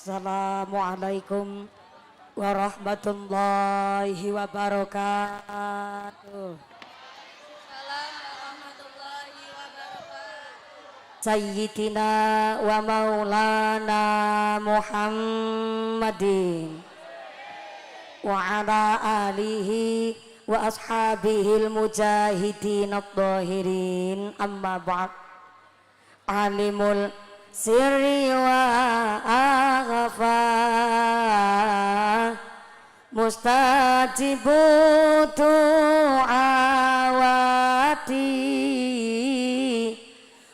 Assalamualaikum warahmatullahi wabarakatuh. Sayyidina wa maulana Muhammadin wa ala alihi wa ashabihil mujahidin at-tahirin, amma ba'd. Alimul sirri wa aghfa mustajibu du'awati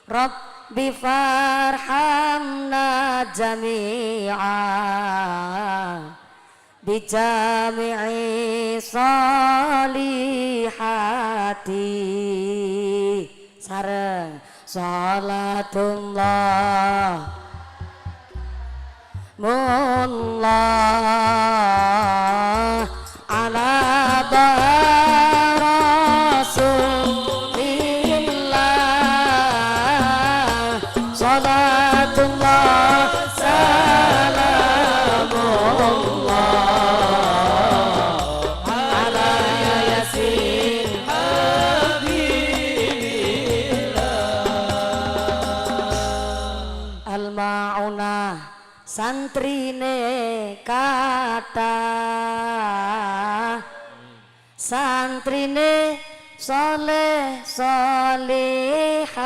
Rabbi farhamna jami'a bijami'i salihati. Sareng salatullah mullah ala rasulillah, salatullah salamullah ala yasin al-ma'unah santrine kata, santrine soleh solihah,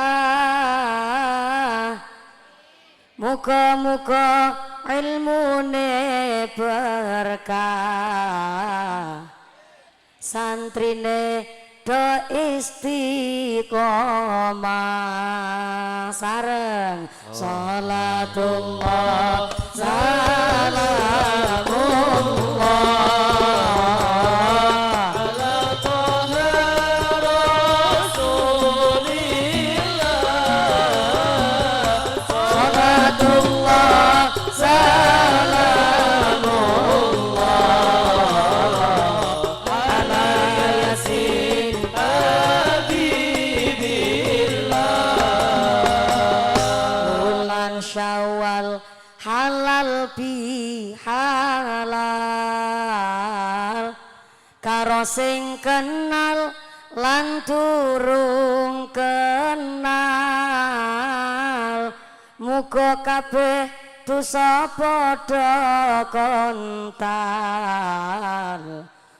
muga-muga ilmune berkah, santrine do istiqomah. Sareng salatullah salamullah ala toha rasulillah, salatullah salamullah ala yasin Syawal halal bi halal karo sing kenal lan durung kenal, muga kabeh dosa padha kontal,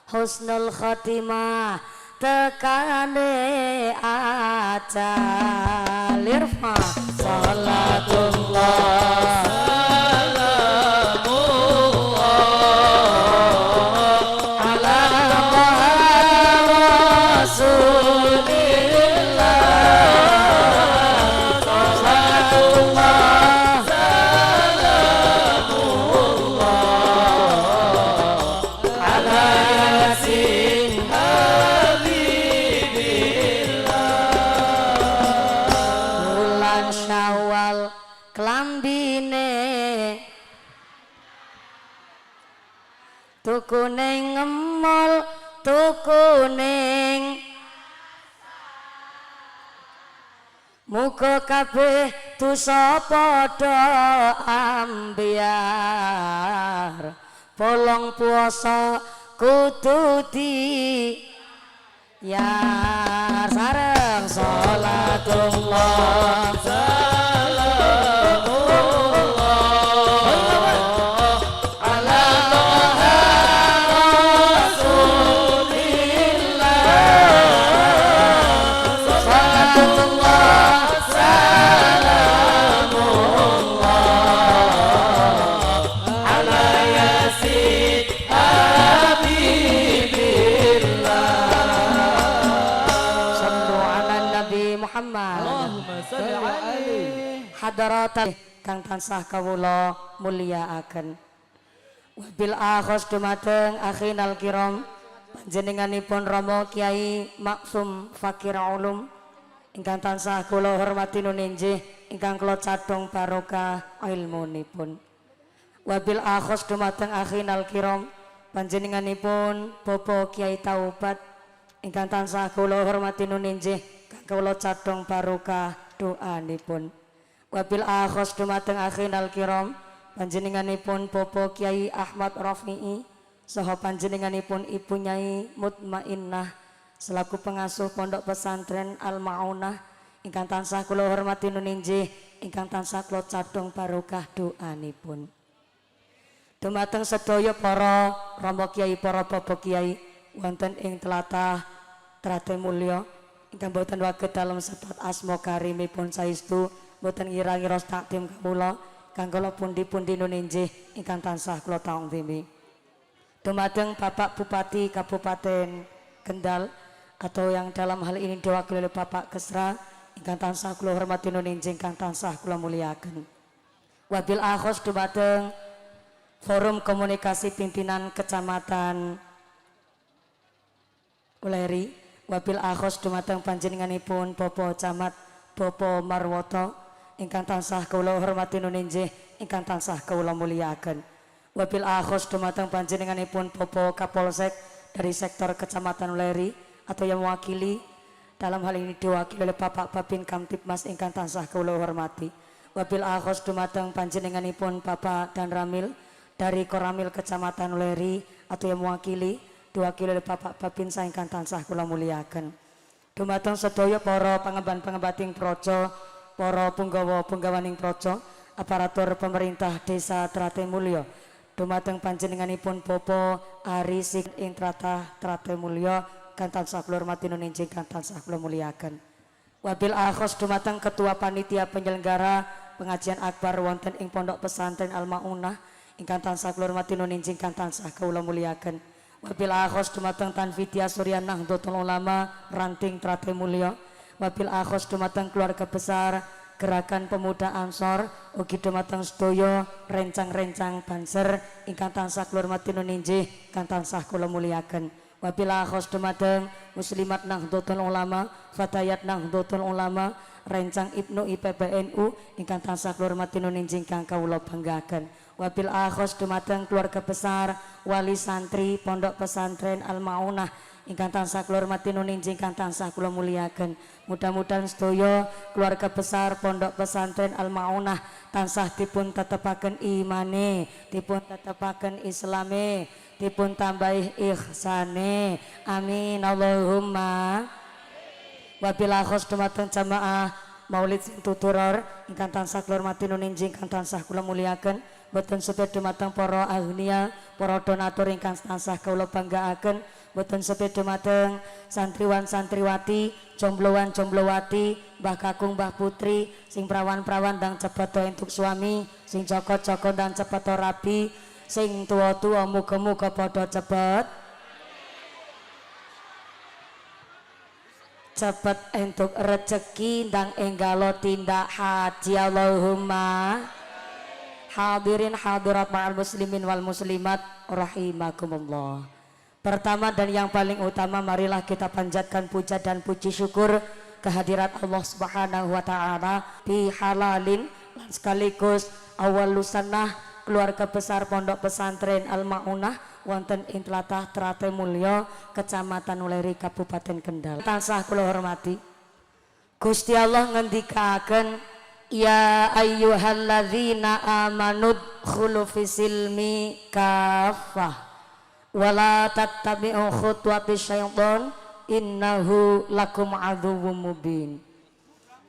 husnul khotimah tekane ajal. Irfa salatullah salamullah ala rasulillah, salatullah salamullah ala yasin Syawal klambine tuku ning ngemol, tuku ning muga kabeh dosa padha ambyar, polong puasa kudu di ya. Sareng salatullah salamullah ala toha rasulillah, salatullah salamullah ala yasin hadaratan kang tansah kawula mulyakaken. Wabil akhos dumateng akhinal kiram panjenenganipun Rama Kiai Maksum Fakir Ulum ingkang tansah kula hormati nuninjih, ingkang kula cadhong barokah ilmunipun. Wabil akhos dumateng akhinal kiram panjenenganipun Bapak Kiai Taubat ingkang tansah kula hormati nuninjih, kang kula cadhong barokah doanipun. Wabil akhos dumateng akhinal kiram panjenenganipun Bapak Kiai Ahmad Rafi'i saha panjenenganipun Ibu Nyai Mutmainnah selaku pengasuh Pondok Pesantren Al Maunah ingkang tansah kula hormati nuninjih, ingkang tansah kula cadhong barokah doanipun. Dumateng sedaya para Rama Kiai, para Bapak Kiai wonten ing tlatah Trate Mulya ingkang boten waget dalem sebat asma karimipun saestu boten ngira-ngira takdim kawula kanggo pundi-pundi nuninjih ingkang tansah kula tangdimi. Dumateng Bapak Bupati Kabupaten Kendal atau yang dalam hal ini diwakili oleh Bapak Kesra ingkang tansah kula hormati nuninjih ingkang tansah kula muliaken. Wabil akhos dumateng Forum Komunikasi Pimpinan Kecamatan Uleri, wabil akhos dumateng panjenenganipun Bapak Camat Bapak Marwoto ingkang tansah kula hormati nuninjih ingkang tansah kula muliaken. Wabil akhos dumateng panjenenganipun Bapak Kapolsek dari sektor Kecamatan Uleri atau yang mewakili dalam hal ini diwakili oleh Bapak Babin Kamtibmas ingkang tansah kula hormati. Wabil akhos dumateng panjenenganipun Bapak Dan Ramil dari Koramil Kecamatan Uleri atau yang mewakili diwakili oleh Bapak Babin ingkang tansah kula muliaken. Dumateng sedaya para pangemban-pengembating projo, para punggawa-punggawaning projo, aparatur pemerintah Desa Trate Mulya, dumateng panjenenganipun Bapak Ari Sing ing Trate Mulya kan tansah kula hormati nuninjih kan tansah kula muliaken. Wabil akhos dumateng Ketua Panitia Penyelenggara Pengajian Akbar wonten ing Pondok Pesantren Al Maunah ingkang tansah kula hormati nuninjih kan tansah kula muliaken. Wabil akhos dumateng Tanfidia Suryana Nahdlatul Ulama Ranting Trate Mulya. Wabil akhos dumateng keluarga besar Gerakan Pemuda Ansor ugi dumateng sedaya rencang-rencang Banser ingkang tansah kula hormati nuninjih kan tansah kula muliaken. Wabil akhos dumateng Muslimat Nahdlatul Ulama Fatayat Nahdlatul Ulama rencang Ibnu IPBNU ingkang tansah kula hormati nuninjih kang kawula banggaken. Wabil akhos dumateng keluarga besar wali santri Pondok Pesantren Al Maunah ingkang tansah kula hormati nuninjih ingkang tansah kula muliaken. Mudah-mudahan sedaya keluarga besar Pondok Pesantren Al Maunah tansah dipun tetepaken imane, dipun tetepaken islame, dipun tambahi ihsane. Amin Allahumma. Wabil akhos dumateng jamaah Maulid sing tuturor ingkang tansah kula hormati nuninjih ingkang tansah kula muliaken. Boten sepe dumateng para agnia, para donatur ingkang tansah kula banggaaken. Boten sepe dumateng santriwan santriwati, jombloan jomblowati, Mbah Kakung Mbah Putri, sing prawan-prawan ndang cepet entuk suami, sing joko-joko ndang cepet rabi, sing tuwa-tuwa muga-muga padha cepet entuk rezeki ndang enggalo tindak haji. Allahumma. Hadirin hadirat ma'al muslimin wal muslimat rahimakumullah. Pertama dan yang paling utama marilah kita panjatkan puja dan puji syukur kehadirat Allah Subhanahu wa taala bi halalin lan sekaligus awal lusanah keluarga besar Pondok Pesantren Al Maunah wonten ing tlatah Trate Mulya Kecamatan Uleri Kabupaten Kendal. Tansah kula hormati. Gusti Allah ngendikaken ya ayyuhalladzina amanud khulu fisilmi kafah wala tattabi'u khutuwati syaitan innahu lakum aduwwum mubin.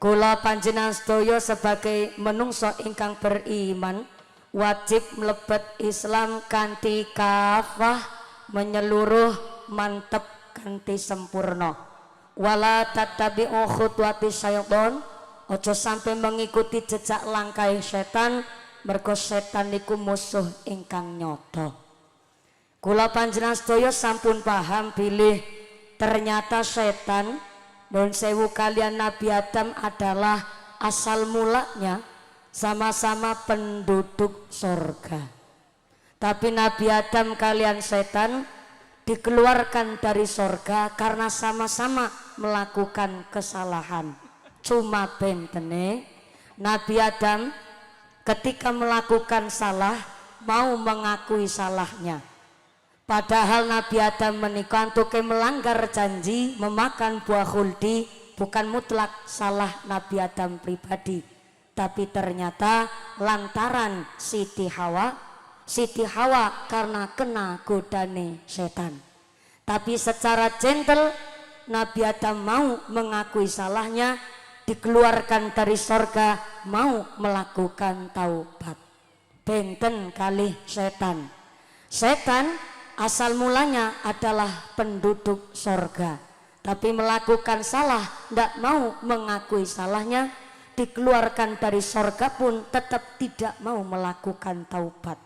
Kula panjenengan sedaya sebagai menungso ingkang beriman wajib mlebet Islam kanthi kafah, menyeluruh, mantep kanthi sempurna. Wala tattabi'u khutuwati syaitan, ojo sampai mengikuti jejak langkah setan, mergo setan niku musuh ingkang nyoto. Kula panjenengan sedaya sampun paham bilih ternyata setan nun sewu kalian Nabi Adam adalah asal mulanya sama-sama penduduk sorga. Tapi Nabi Adam kalian setan dikeluarkan dari sorga karena sama-sama melakukan kesalahan. Cuma bentene Nabi Adam ketika melakukan salah mau mengakui salahnya, padahal Nabi Adam menikah untuk melanggar janji memakan buah khuldi bukan mutlak salah Nabi Adam pribadi, Tapi ternyata lantaran Siti Hawa karena kena godane setan. Tapi secara gentle Nabi Adam mau mengakui salahnya, dikeluarkan dari sorga, mau melakukan taubat. Benten kali setan. Setan asal mulanya adalah penduduk sorga, tapi melakukan salah, tidak mau mengakui salahnya, dikeluarkan dari sorga pun tetap tidak mau melakukan taubat.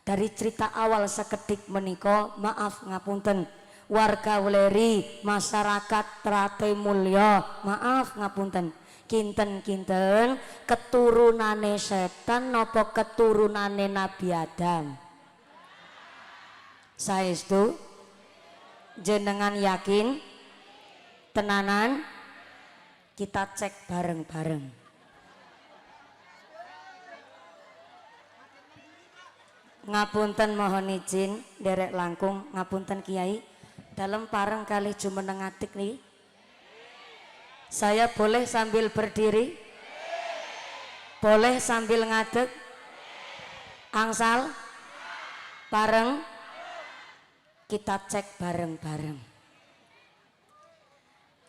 Dari cerita awal sekedik meniko, maaf ngapunten, warga Weleri, masyarakat Trate Mulya, maaf ngapunten, kinten-kinten keturunane setan nopo keturunane Nabi Adam? Saestu jenengan yakin tenanan? Kita cek bareng-bareng. Ngapunten mohon izin derek langkung, ngapunten Kiai, dalam pareng kali jumeneng atik nih. Saya boleh sambil berdiri? Boleh sambil ngadeg? Angsal? Pareng? Kita cek bareng-bareng.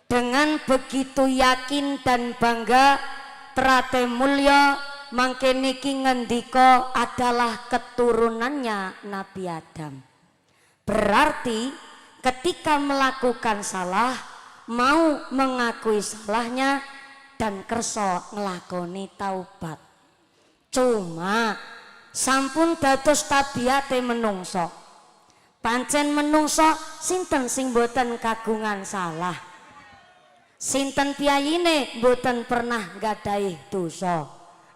Dengan begitu yakin dan bangga, Trate Mulya mangke niki ngendika adalah keturunannya Nabi Adam. Berarti ketika melakukan salah, mau mengakui salahnya dan kerso ngelakoni taubat. Cuma sampun dados tabiate menungso. Pancen menungso sinten sing boten kagungan salah. Sinten piyayine boten pernah gadahi dosa.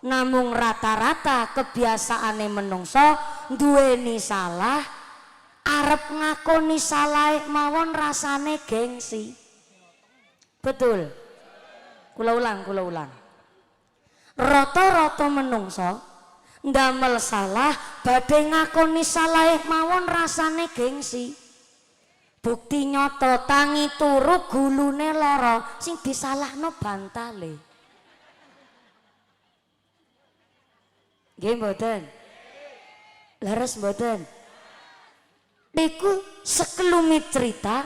Namung rata-rata kebiasaane menungso duweni salah, arep ngakoni salah mawon rasane gengsi. Betul. Kula ulang. Rata-rata menungso ndamel salah badhe ngakoni salah mawon rasane gengsi. Bukti nyata tangi turu gulune lara, sing disalahno bantale. Nggih mboten? Leres mboten? Niku sekelumit cerita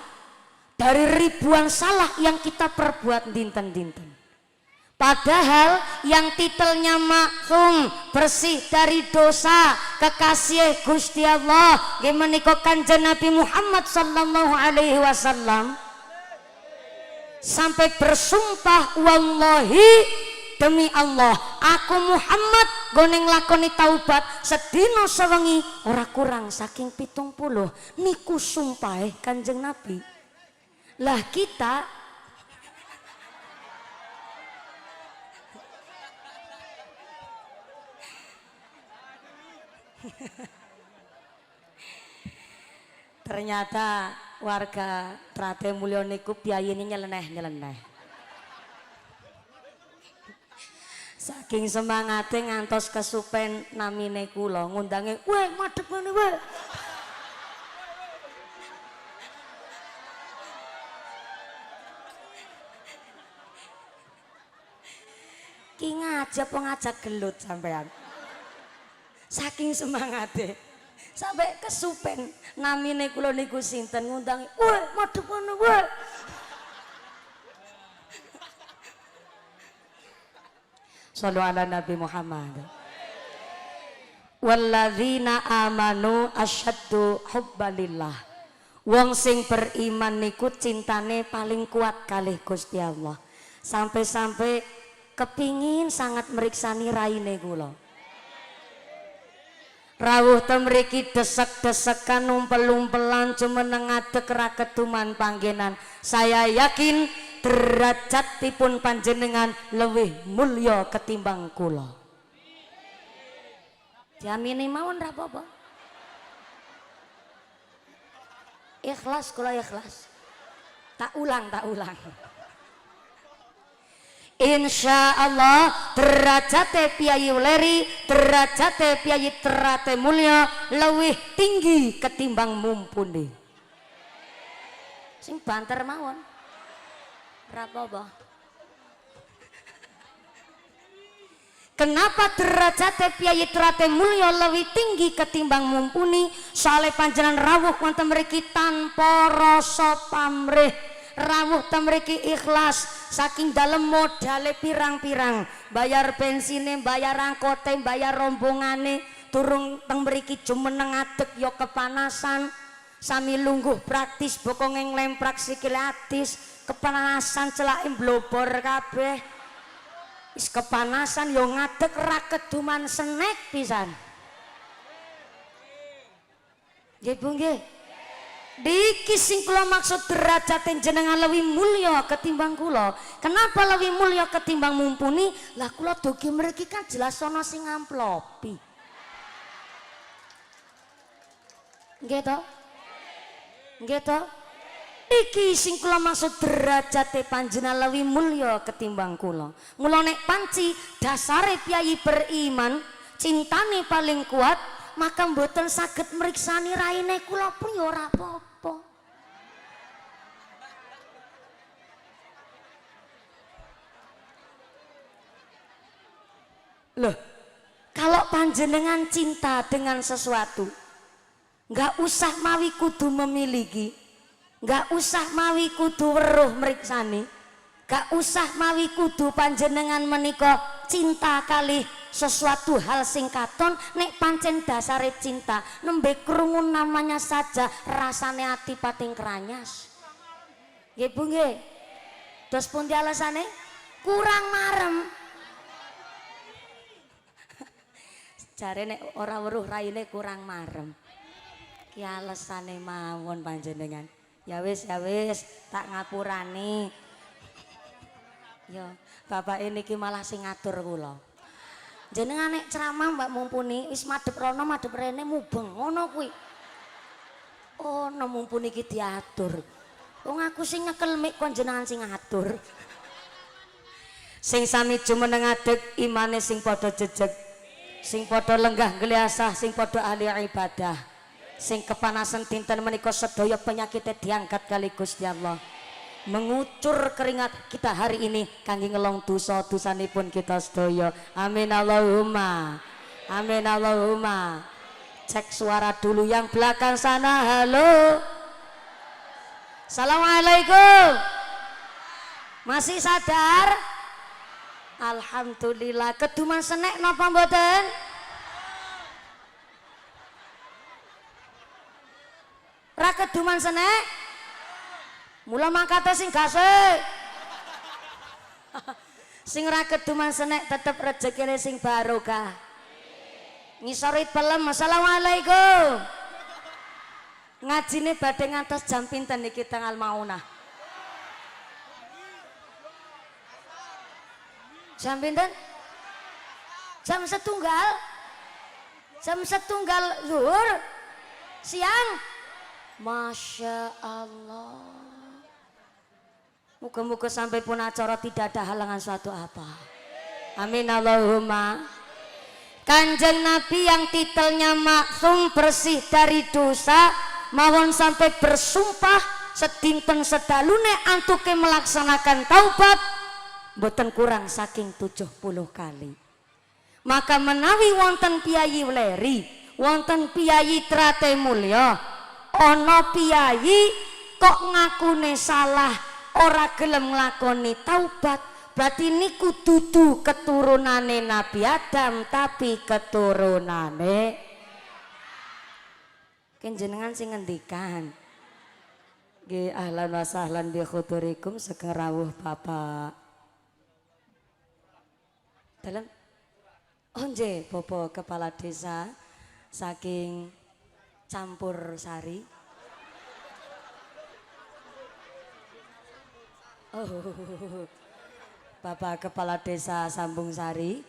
dari ribuan salah yang kita perbuat dinten-dinten. Padahal yang titelnya maksum, bersih dari dosa, kekasih Gusti Allah, menika Kanjeng Nabi Muhammad sallallahu alaihi wasallam sampai bersumpah, wallahi demi Allah, aku Muhammad goneng lakoni taubat sedina sewengi ora kurang saking 70. Niku sumpah Kanjeng Nabi. Lah kita ternyata warga Trate Mulya niku piyayine nyeleneh. Saking semangate ngantos kesupen namine kula ngundange, "Weh, madhep ngene weh." Ki ngajak ngajak gelut sampean. Saking semangate sampai kesupen namine kula niku sinten ngundangi, "Weh, madhep ngene weh." Shallu ala Nabi Muhammad. Walladzina amanu asyaddu hubbalillah. Wong sing beriman niku cintane paling kuat kalih Gusti Allah. Sampai-sampai kepingin sangat meriksani raine kula. Rawuh temriki desek-desekan umpel-umpelan jumeneng ngadeg ra keduman panggenan. Saya yakin derajatipun panjenengan lebih mulya ketimbang kula. Jamine mawon ra apa-apa. Ikhlas kula ikhlas. Tak ulang. Insya Allah derajate Piyayi Weleri, derajate Piyayi Trate Mulya lebih tinggi ketimbang mumpuni. Sing banter mawon. Ra apa-apa. Kenapa derajate piyai trate mulya lebih tinggi ketimbang mumpuni? Soale panjenengan rawuh wonten mriki tanpa rasa pamrih, rawuh ten mriki ikhlas, saking dalem modale pirang-pirang, bayar bensine, bayar angkote, bayar rombongane, turung teng mriki jumeneng adeg ya kepanasan, sami lungguh praktis bokong nglemprak sikil atis, kepanasan celake blobor kabeh. Wis kepanasan yo ngadeg ra keduman snack pisan. Nggih Bu nggih. Diki sing kula maksud derajate jenengan lebih mulya ketimbang kula. Kenapa lebih mulya ketimbang mumpuni? Lah kula dugi mriki kan jelas ana sing ngamplopi. Nggih to? Nggih to? Iki sing kula maksud derajate panjenengan lebih mulya ketimbang kula. Mula nek panci dasare piyai beriman, cintane paling kuat, maka mboten saged mriksani raine kula pun ya ora apa-apa. Loh, kalau panjenengan cinta dengan sesuatu, nggak usah mawi kudu memiliki. Gak usah mawi kudu weruh mriksani, gak usah mawi kudu panjenengan menika cinta kali sesuatu hal sing katon. Nek pancen dasare cinta nembe krungu namanya saja rasane ati pating kranyas. Nggih Bu nggih. Dos pundi alasane? Kurang marem. Jare nek ora weruh raine kurang marem. Ki alesane mawon panjenengan. Ya wis tak ngapurani. Ya bapak ini malah sing ngatur kula. Jenengan nek ceramah mbak mumpuni wis madhep rono madhep rene mubeng ngono kuwi. Oh no mumpuni iki diatur. Wong aku sing nyekel mik kon jenengan sing ngatur. Sing sami jumeneng adeg imane sing padha jejeg, sing padha lenggah gliasah, sing padha ahli ibadah. Sing kepanasan dinten menika sedaya penyakitnya diangkat kali Gusti Allah. Mengucur keringat kita hari ini kangge ngelong dosa-dosanipun kita sedaya. Amin Allahumma. Amin Allahumma. Cek suara dulu yang belakang sana. Halo. Assalamualaikum. Masih sadar? Alhamdulillah. Keduman senek napa mboten? Ra keduman senek? Mula mangkate sing gasik. Sing ra keduman senek tetep rezekine sing barokah. Ngisori pelem. Assalamualaikum. Ngajine badhe ngantos jam pinten iki tanggal maunah? Jam pinten? Jam setunggal. Jam setunggal zuhur. Siang. Masya Allah. Muga-muga sampai pun acara tidak ada halangan suatu apa. Amin Allahumma. Kanjeng Nabi yang titelnya maksum bersih dari dosa, mawon sampai bersumpah sedinten sedalune antuke melaksanakan taubat mboten kurang saking 70 kali. Maka menawi wonten piyayi leri, wonten piyayi trate mulya, ana piyayi kok ngakune salah ora gelem nglakoni taubat, berarti niku dudu keturunane Nabi Adam tapi keturunane kenjenengan sing ngendikan. Nggih ahlan wa sahlan bi khudurikum sekeng rawuh Bapak. Dalem oh nggih Bapak kepala desa saking Campur Sari. Oh, Bapak Kepala Desa Sambung Sari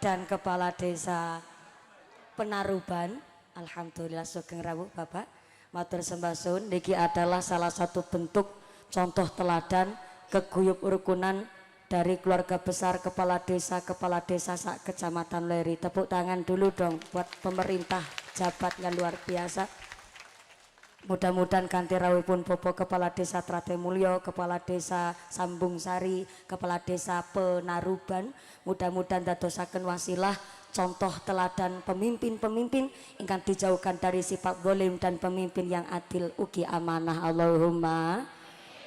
dan Kepala Desa Penaruban. Alhamdulillah sugeng rawuh Bapak. Matur sembah suwun niki adalah salah satu bentuk contoh teladan keguyup rukunan dari keluarga besar kepala desa sak kecamatan Leri. Tepuk tangan dulu dong buat pemerintah, jabatnya luar biasa. Mudah-mudahan kanthi rawuhipun Bapak Kepala Desa Trate Mulyo, Kepala Desa Sambung Sari, Kepala Desa Penaruban, mudah-mudahan dadosaken wasilah contoh teladan pemimpin-pemimpin ingkang dijauhkan dari sifat zalim dan pemimpin yang adil ugi amanah. Allahumma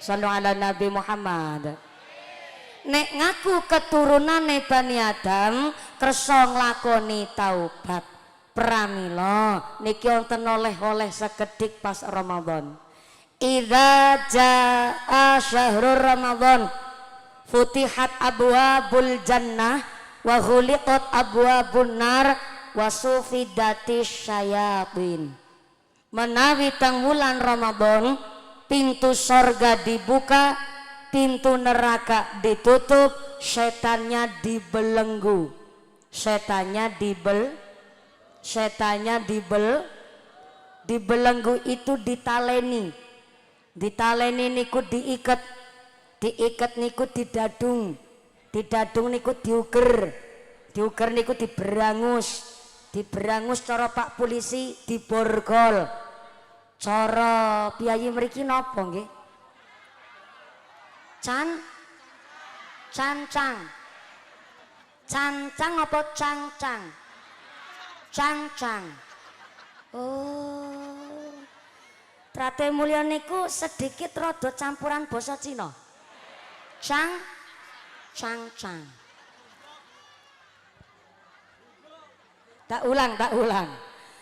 shallu ala Nabi Muhammad. Nek ngaku keturunane Bani Adam kersa nglakoni taubat, pramila niki wonten oleh-oleh sekedhik pas Ramadan. Idza jaa syahrul Ramadan futihat abwabul jannah wa ghuliqat abwabun nar wa sufidatis syayatin. Menawi teng wulan Ramadan pintu sorga dibuka, pintu neraka ditutup, setannya dibelenggu. Dibelenggu itu ditaleni niku diikat niku didadung niku diuger niku diberangus cara Pak Polisi diborgol, cara piyayi mriki napa nggih? Cancang apa cangcang? Cangcang. Oh. Trate Mulya niku sedikit rada campuran basa Cina. Cangcang. Tak ulang.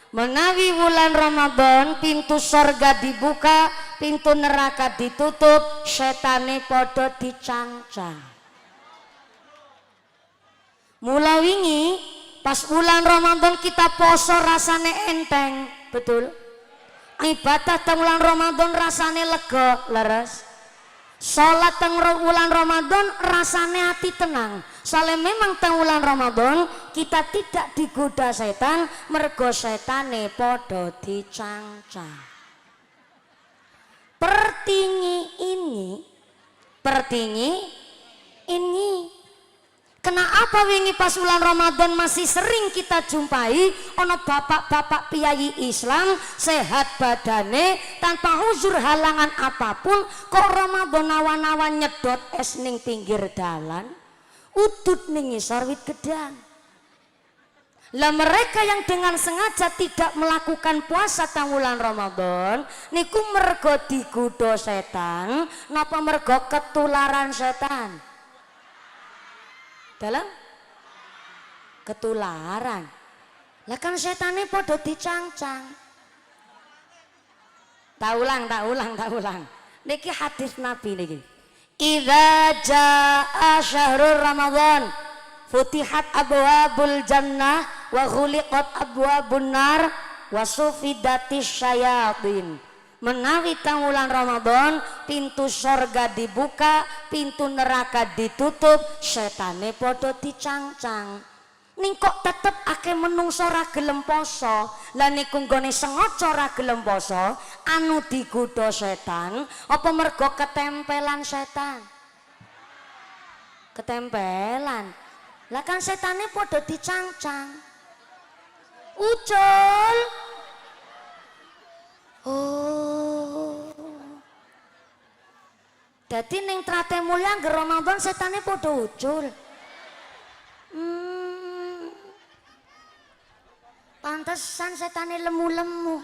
Menawi wulan Ramadan pintu sorga dibuka, pintu neraka ditutup, setane podo dicangcang. Mula wingi pas bulan Ramadan kita poso rasane enteng, betul? Ibadah teng bulan Ramadan rasane lega, leres. Salat teng bulan Ramadan rasane hati tenang. Soalnya memang teng bulan Ramadan kita tidak digoda setan, mergo setane podo dicangcang. Pertingi ini kenapa wingi pas bulan Ramadan masih sering kita jumpai ono bapak-bapak piyayi Islam sehat badane tanpa uzur halangan apapun kok Ramadan awan-awan nyedot es ning pinggir dalan, udut ning ngisor wit gedang. Lah mereka yang dengan sengaja tidak melakukan puasa tang wulan Ramadan niku mergo digodha setan, napa mergo ketularan setan? Dalam ketularan. Lah kan setane padha dicangcang. Tak ulang. Niki hadis Nabi niki. Idza jaa syahrul Ramadan futihat abwabul jannah wa ghuliqat abwabun nar wa sufidatis syayatin. Menawi tang wulan Ramadan pintu sorga dibuka, pintu neraka ditutup, setane podo dicangcang. Ning kok tetep akeh menungso ra gelem poso. Lah niku nggone sengaja ra gelem poso, anu digodha setan apa mergo ketempelan setan? Ketempelan. Lah kan setane podo dicangcang. Ucul. Oh. Dadi ning Trate Mulya ngger Ramadan setane padha ucul. Pantesan setane lemu-lemu.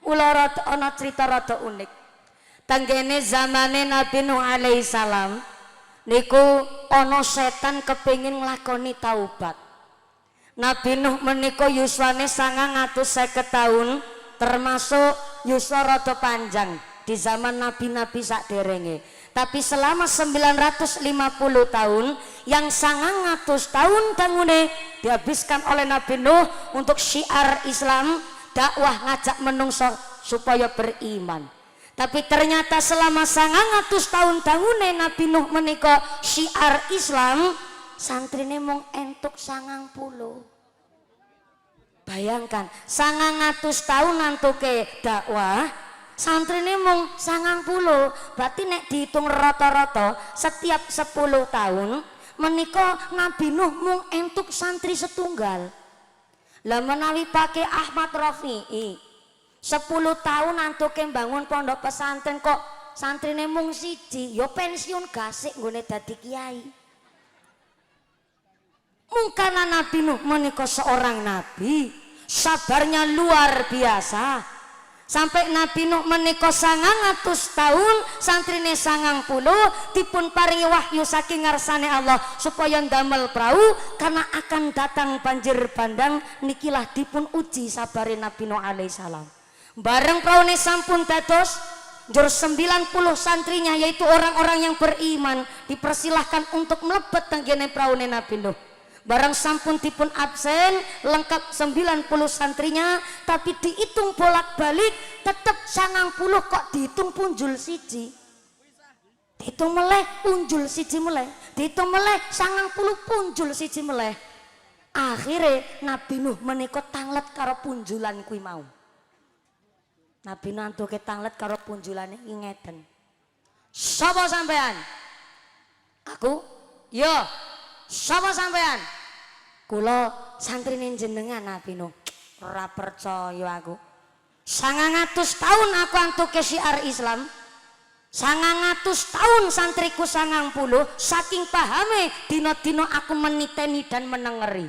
Mula ana cerita rada unik. Tanggene zamane Nabi Nuh alaihi salam niku ana setan kepengin nglakoni taubat. Nabi Nuh menika yuswane 950 tahun, termasuk yuswa rada panjang di zaman nabi-nabi sakderenge. Tapi selama 950 tahun yang 900 tahun tangune dihabiskan oleh Nabi Nuh untuk syiar Islam, dakwah ngajak menungso supaya beriman. Tapi ternyata selama 900 tahun tangune Nabi Nuh menika syiar Islam, santrine mung entuk 90. Bayangkan 900 tahun nantuke dakwah, santrine mung 90. Berarti nek dihitung rata-rata setiap 10 tahun menika Nabi Nuh mung entuk santri setunggal. Lah menawi pakai Ahmad Rafi'i 10 tahun antuke bangun pondok pesantren kok santrine mung siji, ya pensiun gasik nggone dadi kiai. Mungkana Nabi Nuh menika seorang nabi, sabarnya luar biasa. Sampai Nabi Nuh menika 900 tahun, santrine 90 dipun paringi wahyu saking ngarsane Allah supaya ndamel perahu karena akan datang banjir bandang. Nikilah dipun uji sabare Nabi Nuh alaihissalam. Bareng praune sampun dados jur 90 santrinya yaitu orang-orang yang beriman dipersilahkan untuk mlebet tenggene praune Nabi Nuh. Barang sampun dipun absen lengkap 90 santrinya, tapi dihitung bolak-balik tetap 90 kok dihitung punjul siji. Dihitung meleh punjul siji meleh, dihitung meleh 90 punjul siji meleh. Akhirnya Nabi Nuh menika tanglet karo punjulan kuwi mau. Nabi Nuh antuke tanglet karo punjulane ngeten. Sapa sampean? Aku? Yo. Sapa sampean? Kula santrine jenengan Nabi Nuh. Ora percaya aku. 900 tahun aku antuke syiar Islam. 900 tahun santriku 90 saking pahame dina-dina aku meniteni dan menengeri.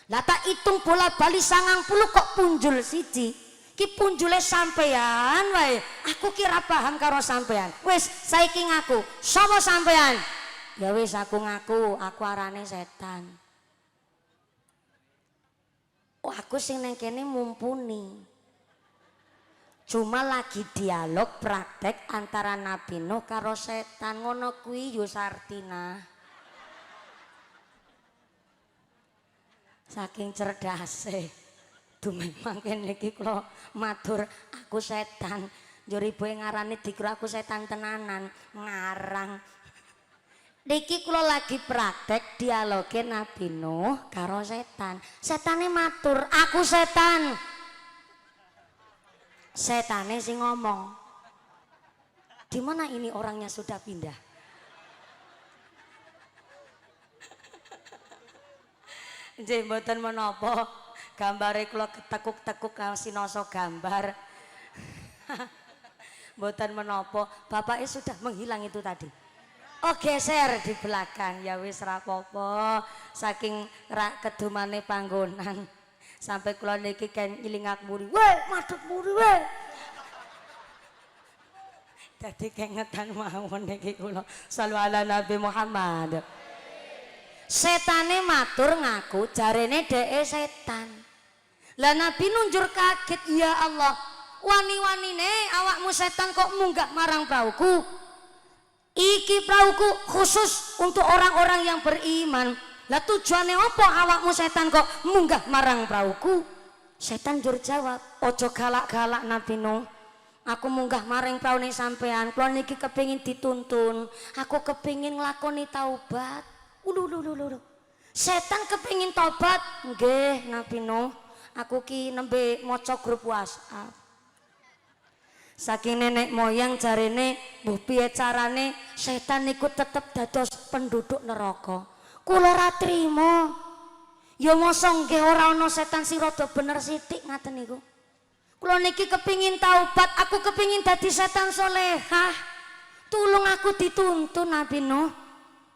Lah tak hitung bola bali 90 kok punjul siji. Ki punjule sampean wae. Aku kira paham karo sampean. Wis saiki ngaku. Sapa sampean? Ya wis aku ngaku, aku arane setan. Oh, aku sing neng kene mumpuni. Cuma lagi dialog praktek antara Nabi Nuh karo setan ngono kuwi yo Sartina. Saking cerdase. Dumeh mangken iki kula matur aku setan. Njur ibuke ngarani dikira aku setan tenanan, ngarang. Niki kula lagi praktek dialoge Nabi Nuh karo setan. Setane matur, aku setan. Setane sing ngomong. Di mana ini orangnya sudah pindah? Nggih mboten menapa. Gambare kula ketekuk-tekuk karo sinoso gambar. Mboten menapa. Bapaknya sudah menghilang itu tadi. Oh geser di belakang ya wis rapopo saking kedumane panggonan sampai kula niki kan nyilingak muri weh madhep muri weh dadi kengetan mawon niki kula sallu ala Nabi Muhammad. Setane matur ngaku jarene dheke setan. Lah Nabi nunjur kaget, ya Allah wani-wanine awakmu setan kok munggah marang prauku. Iki prauku khusus untuk orang-orang yang beriman. Lah tujuannya apa awakmu setan kok munggah marang prauku? Setan jur jawab, ojo galak-galak Nabi Nuh. Aku munggah marang praune sampean. Kula niki kepengin dituntun. Aku kepengin nglakoni taubat. Setan kepengin taubat. Nggih Nabi Nuh. Aku ki nembe maca grup WhatsApp. Saking nenek moyang jarene mbuh piye carane setan niku tetep dados penduduk neraka. Kula ora trima. Ya mosok nggih ora ana setan sing rada bener sithik ngaten niku. Kula niki kepingin taubat, aku kepingin dadi setan solehah. Tulung aku dituntun Nabi Nuh.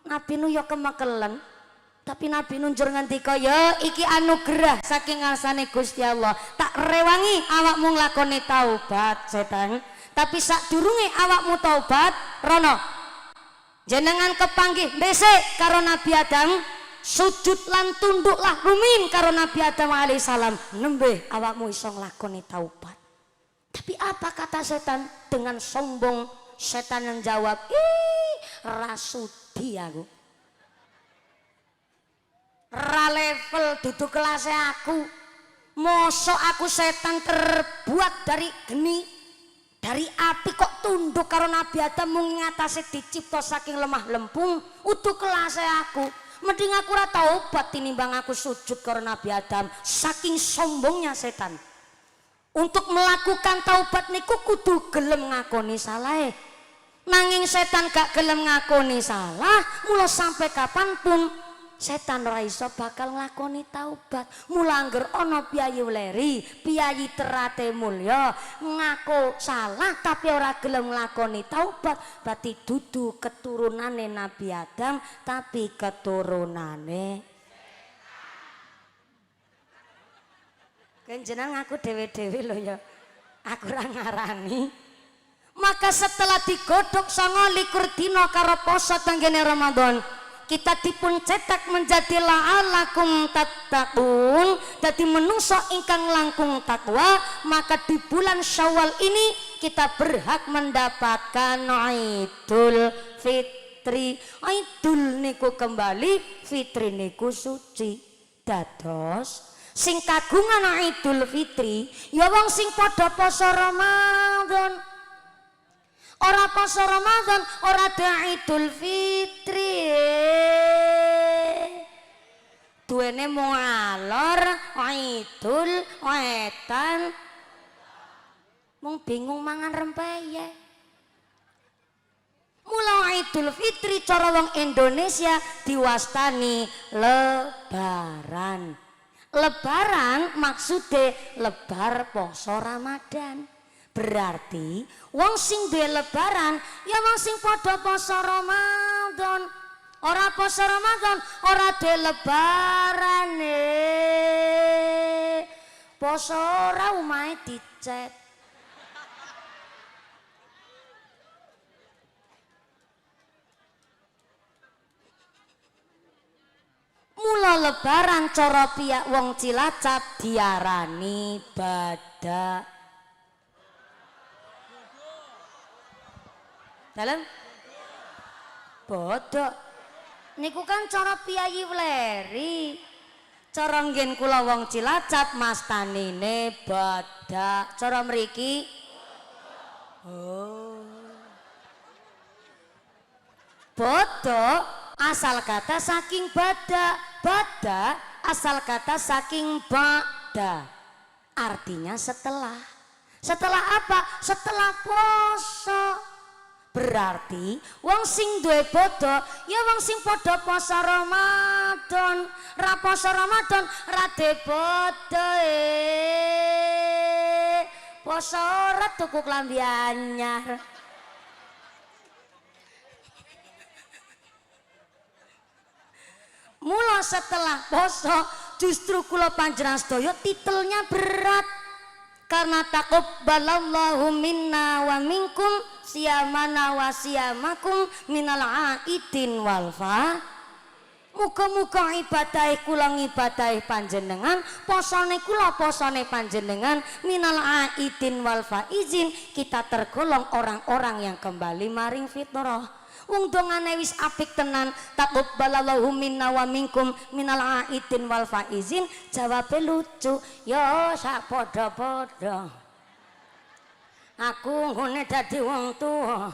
Nabi Nuh ya kemekelen. Tapi Nabi Nuh njur ngendika, ya iki anugerah saking ngarsane Gusti Allah. Tak rewangi awakmu nglakoni taubat setan. Tapi sadurunge awakmu taubat, rono jenengan kepanggih ndhisik karo Nabi Adam, sujud lan tunduklah rumin karo Nabi Adam alaihissalam. Nembe awakmu iso nglakoni taubat. Tapi apa kata setan? Dengan sombong setan yang jawab, ih rasudi aku. Ra level dudu kelas aku. Mosok aku setan terbuat dari geni, dari api kok tunduk karo Nabi Adam mung ngatasé dicipta saking lemah lempung. Utuh kelas aku. Mending aku ora taubat tinimbang aku sujud karo Nabi Adam. Saking sombongnya setan. Untuk melakukan taubat niku kudu gelem ngakoni salahe. Nanging setan gak gelem ngakoni salah, mula sampai kapanpun setan ora iso bakal nglakoni taubat. Mula angger ana piyayi weleri, piyayi terate mulya ngaku salah tapi ora gelem nglakoni taubat, berarti dudu keturunane Nabi Adam tapi keturunane kenjenan ngaku dewe-dewe lho ya. Aku ora ngarani. Maka setelah digodhog 29 dina karo poso tenggene Ramadan, kita dipun cetak menjadi la'alakum tattaqun, dadi menungso ingkang langkung takwa. Maka di bulan Syawal ini kita berhak mendapatkan Idul Fitri. Idul niku kembali, fitri niku suci. Dados sing kagungan Idul Fitri ya wong sing padha poso Ramadan. Ora poso Ramadan, ora ada Idul Fitri. Duwene mung alor, Idul, wetan. Mung bingung mangan rempeyek. Mula Idul Fitri cara wong Indonesia diwastani lebaran. Lebaran maksude lebar poso Ramadan. Berarti wong sing duwe lebaran ya wong sing padha poso Ramadan. Ora poso Ramadan ora duwe lebarane. Poso ora umahe dicet. Mula lebaran cara pihak wong Cilacap diarani badak. Dalem bodok niku kan cara piyayi weleri. Cara nggen kula wong Cilacap mastanine badak. Cara mriki bodok asal kata saking badak. Badak asal kata saking bada. Artinya setelah. Setelah apa? Setelah poso. Berarti wong sing duwe bodo ya wong sing padha poso Ramadan. Ra poso Ramadan ra de bodo poso ora tuku klambi anyar. Mula setelah poso justru kula panjenengan sedaya titelnya berat. Karena taqabbalallahu minna wa minkum siyamana wa siyamakum minal aidin wal fa. Muga-muga ibadah kula ngibadahi panjenengan, posone kula posone panjenengan, minal aidin wal faizin, kita tergolong orang-orang yang kembali maring fitrah. Wong dongane wis apik tenan, taqabbalallahu minna wa minkum minal aidin wal faizin, jawabe lucu, ya sak padha-padha. Aku ngene dadi wong tuwa.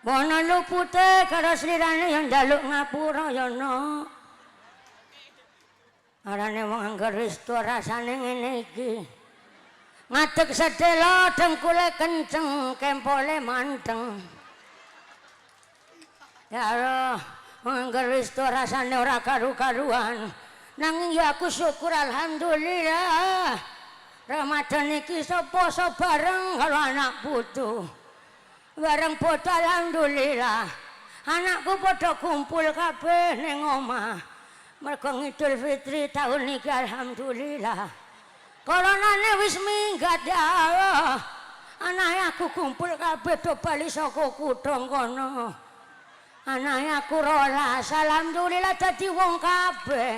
Bono lupute karo slirane yang njaluk ngapura ya no. Arane wong angger wis tuwa rasane ngene iki. Ngadeg sedelo dengkule kenceng, kempole manteng. Ya Allah, angger wis tuwa rasane ora karu-karuan. Nanging ya aku syukur alhamdulillah. Ramadan iki iso poso bareng karo anak putu. Bareng padha alhamdulillah. Anakku padha kumpul kabeh ning omah. Mergo Idul Fitri tahun iki alhamdulillah. Coronane wis minggat ya Allah. Anake aku kumpul kabeh do bali saka kutha kono. Anake aku rolas alhamdulillah dadi wong kabeh.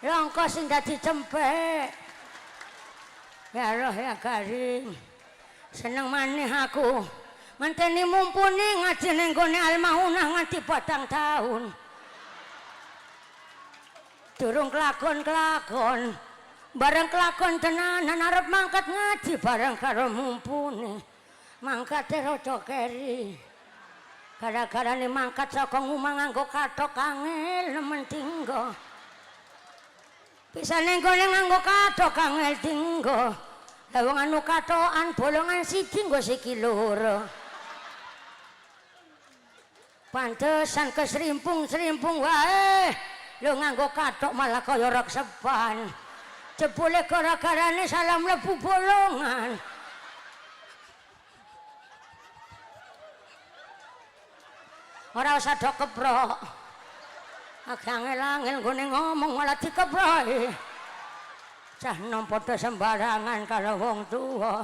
Langka sing dadi cempek. Ya Allah ya Karim. Seneng maneh aku. Manteni mumpuni ngaji ning gone almahunah nganti 4 tahun. Durung kelakon-kelakon. Bareng kelakon tenanan arep mangkat ngaji bareng karo mumpuni. Mangkate rada keri. Gara-gara ne mangkat saka ngomah nganggo kathok angel nemen tinggo. Pisane gone nganggo kathok angel tinggo. Lah wong anu kathokan bolongan siji nggo siki loro. pantesan keserimpung-serimpung wae. Lu nganggo kathok malah kaya reksepan. Jebule gara-garane salah mlebu bolongan. Ora usah do keprok. Angel-angel nggone ngomong malah dikeproki. Cah nom padha sembarangan karo wong tuwa.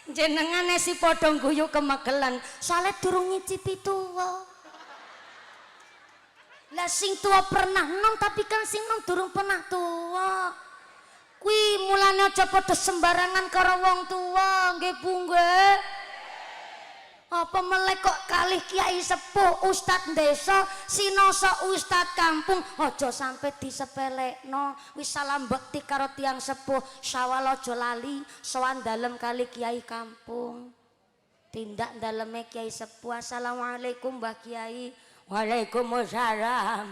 Jenengane si padha guyu kemegelan, soalé durung ngicipi tuwa. Lah sing tua pernah nom tapi kan sing nom durung pernah tua. Kuwi mulane aja padha sembarangan karo wong tua, nggih Bu nggih. Apa melek kok kalih kiai sepuh, ustad desa, sinoso ustad kampung, aja sampe disepelekno. Wis salam bekti karo tiyang sepuh, syawal aja lali, sowan dalem kali kiai kampung. Tindak daleme kiai sepuh. Assalamualaikum Mbah Kiai. Waalaikumsalam.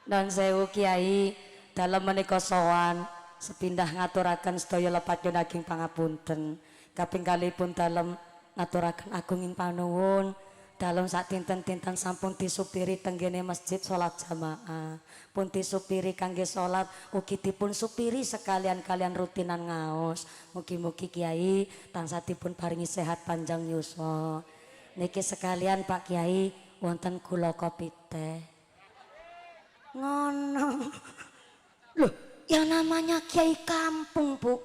Dan sewu Kiai dalam menika sowan sepindah ngaturaken sedaya lepat ageng pangapunten. Kaping kalipun dalem ngaturaken agunging panuwun dalem sak dinten-dinten sampun disupiri tenggene masjid salat jamaah. Pun disupiri kangge salat ugi dipun supiri sekalian kalian rutinan ngaos. Mugi-mugi Kiai tansah dipun paringi sehat panjang yuswa. Niki sekalian Pak Kiai wonten gula kopi teh. Ngono. Loh, yang namanya kiai kampung, Bu.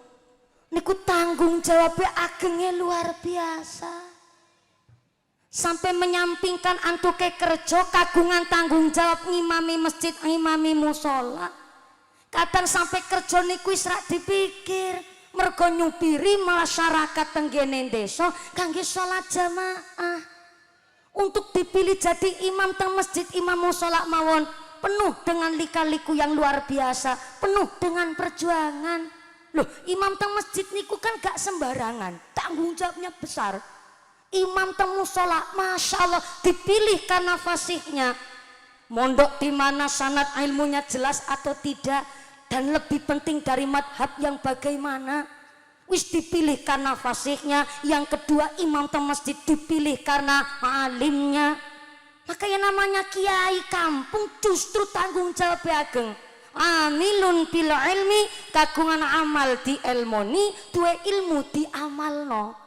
Niku tanggung jawabnya agengnya luar biasa. Sampai menyampingkan antuke kerja kagungan tanggung jawab ngimami masjid, ngimami musola. Kadang sampai kerja niku wis rak dipikir, mergo nyupiri masyarakat tenggene desa kangge salat jamaah. Untuk dipilih jadi imam teng masjid, imam musola mawon penuh dengan lika-liku yang luar biasa, penuh dengan perjuangan. Loh, imam teng masjid niku kan gak sembarangan, tanggung jawabnya besar. Imam teng musola, masya Allah, dipilih karena fasihnya. Mondok di mana sanad ilmunya jelas atau tidak, dan lebih penting dari madhab yang bagaimana. Wis dipilih karena fasihnya. Yang kedua, imam teng masjid dipilih karena alimnya. Maka yang namanya kiai kampung justru tanggung jawab ageng. Amilun bil ilmi, kagungan amal di ilmoni, duwe ilmu di amalno.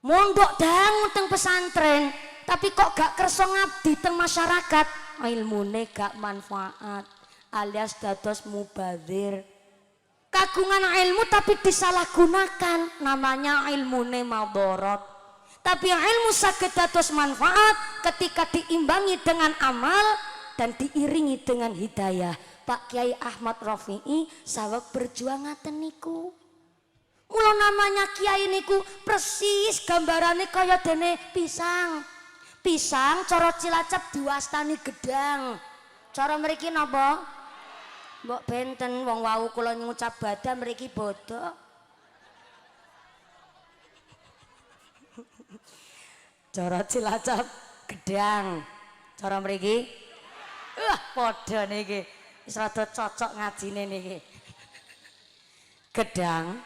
Mondok dangun teng pesantren, tapi kok gak kerso ngabdi teng masyarakat, ilmune gak manfaat, alias dados mubadzir. Kagungan ilmu tapi disalahgunakan, namanya ilmune madharat. Tapi ilmu saged dados manfaat ketika diimbangi dengan amal dan diiringi dengan hidayah. Pak Kiai Ahmad Rafi'i saweg berjuang ngaten niku. Mula namanya kiai niku persis gambarane kaya dene pisang. Pisang cara Cilacap diwastani gedang. Cara mriki napa? Mbok benten wong wau kula ngucap badan mriki bodoh. Cara Cilacap gedang. Cara mriki padha niki. Wis rada cocok ngajine niki. Gedang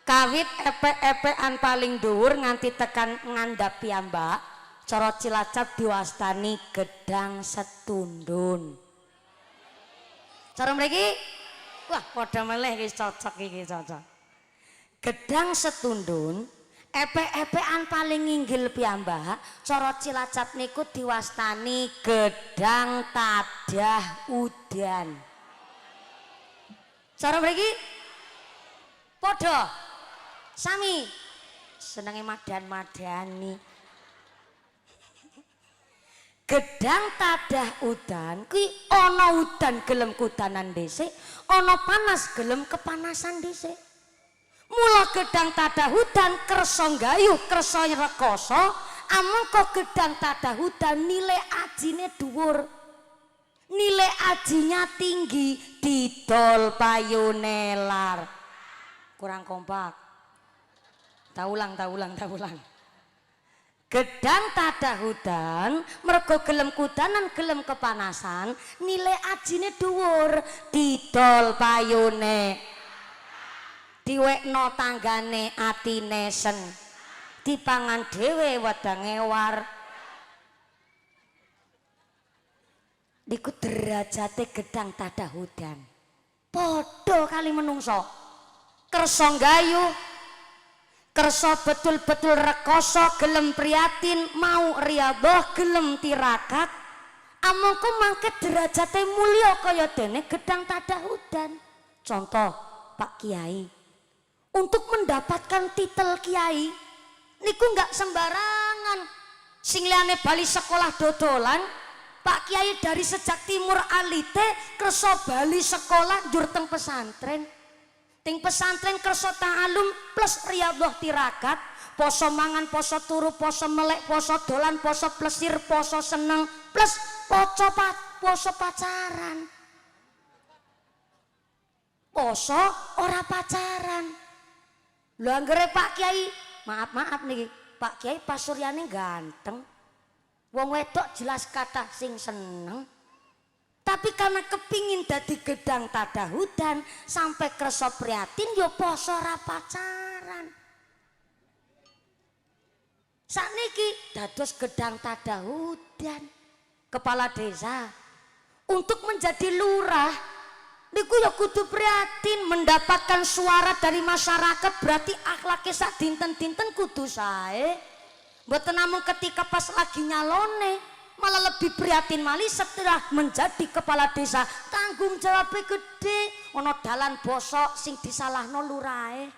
kawit epek-epekan paling dhuwur nganti tekan ngandhap piyambak. Cara Cilacap diwastani gedang setundun. Cara mriki wah padha meleh iki cocok iki cocok. Gedang setundun epek-epekan paling nginggil piyambak. Cara Cilacap niku diwastani gedang tadah udan. Cara mriki padha sami senenge madan-madani. Gedang tadah udan kuwi ana udan gelem kudanan dhisik, ana panas gelem kepanasan dhisik. Mula gedang tadah udan kersa gayuh, kersa rekoso, amangka gedang tadah udan nilai ajine dhuwur. Nilai ajinya tinggi, didol payune lar. Kurang kompak. Taulang. Gedang tadah udan mergo gelem kudanan gelem kepanasan, nilai ajine dhuwur, didol payune. diwekno tanggane atine sen dipangan dhewe wedange war niku derajate gedang tadahudan padha kali menungso kersa gayuh kersa betul-betul rekoso gelem prihatin mau riyadhah gelem tirakat amangka mangke derajate mulya kaya dene gedang tadahudan contoh Pak Kiai untuk mendapatkan titel Kiai niku nggak sembarangan sing liyane bali sekolah dodolan Pak Kiai dari sejak timur alite kersa bali sekolah njur teng pesantren ting pesantren kersa ta'alum plus riyadhah tirakat poso mangan poso turu poso melek poso dolan poso plesir poso seneng plus poso pacaran poso ora pacaran lho anggere Pak Kiai maaf nih Pak Kiai pasuryane ganteng wong wedok jelas kathah sing seneng tapi karena kepingin dadi gedang tadahudan sampai kersa prihatin yo poso ora pacaran sakniki dados gedang tadahudan kepala desa untuk menjadi lurah niku ya kudu prihatin mendapatkan suara dari masyarakat berarti akhlaknya sak dinten-dinten kudu sae mboten namung ketika pas lagi nyalone malah lebih prihatin malih setelah menjadi kepala desa tanggung jawabnya gede ono dalan bosok sing disalahno lurahe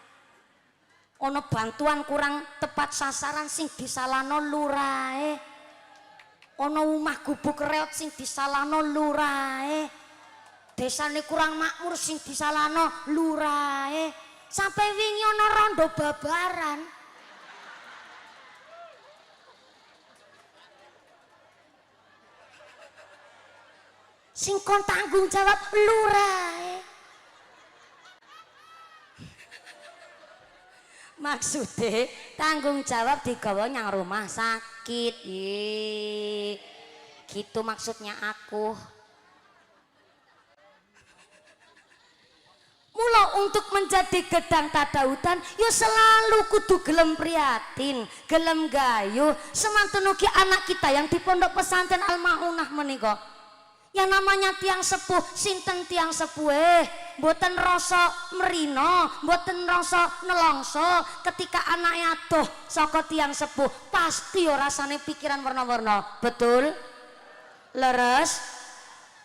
ono bantuan kurang tepat sasaran sing disalahno lurahe ono omah gubuk reot sing disalahno lurahe desane kurang makmur sing disalahno lurahe sampai wingi ana rondo babaran sing kon tanggung jawab lurahe maksude tanggung jawab digawa nyang rumah sakit gitu maksudnya aku mula untuk menjadi gedang tadahudan ya selalu kudu gelem prihatin gelem gayuh semanten ugi anak kita yang di pondok pesantren Al-Maunah menika yang namanya tiang sepuh sinten tiang sepuh mboten rasa merino mboten rasa nelongso ketika anaknya adoh saka tiang sepuh pasti ya rasane pikiran warna-warna betul leres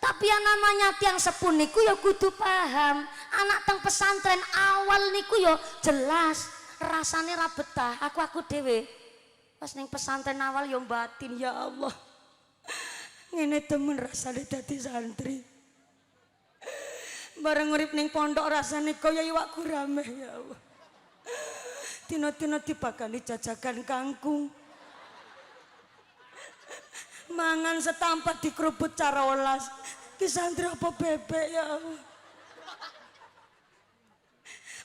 tapi yang namanya tiang sepuh niku ya kudu paham anak teng pesantren awal niku ya jelas rasane ra betah aku dhewe pas ning pesantren awal ya batin ya Allah ngene temen rasane dadi santri bareng urip ning pondok rasane kaya iwak gurame ya Allah dina-dina dibakani jajakan kangkung mangan setampat dikerubut cara olas ki santri apa bebek ya Allah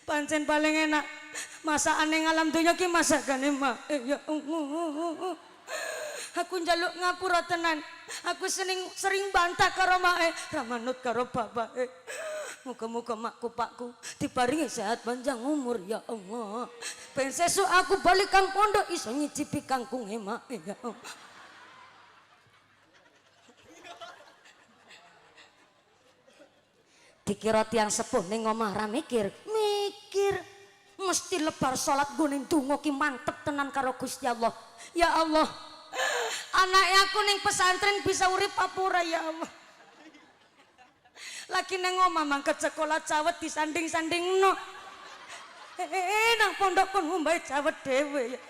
pancen paling enak masakane ngalam donya ki masakane mak ya Allah aku njaluk ngapura tenan aku sering bantah karo mae ramanut karo bapake muga-muga makku pakku diparingi sehat panjang umur ya Allah ben sesuk aku balik kang pondok iso nyicipi kangkung emak ya Allah dikira tiang sepuh ning omah ra mikir mesti lebar salat nggo ning donga ki mantep tenan karo Gusti Allah ya Allah anaknya aku ning pesantren bisa urip apa ora ya Allah lagi neng omah mangkat sekolah cawet disanding-sandingno nang pondok pun ngumbai cawet dhewe ya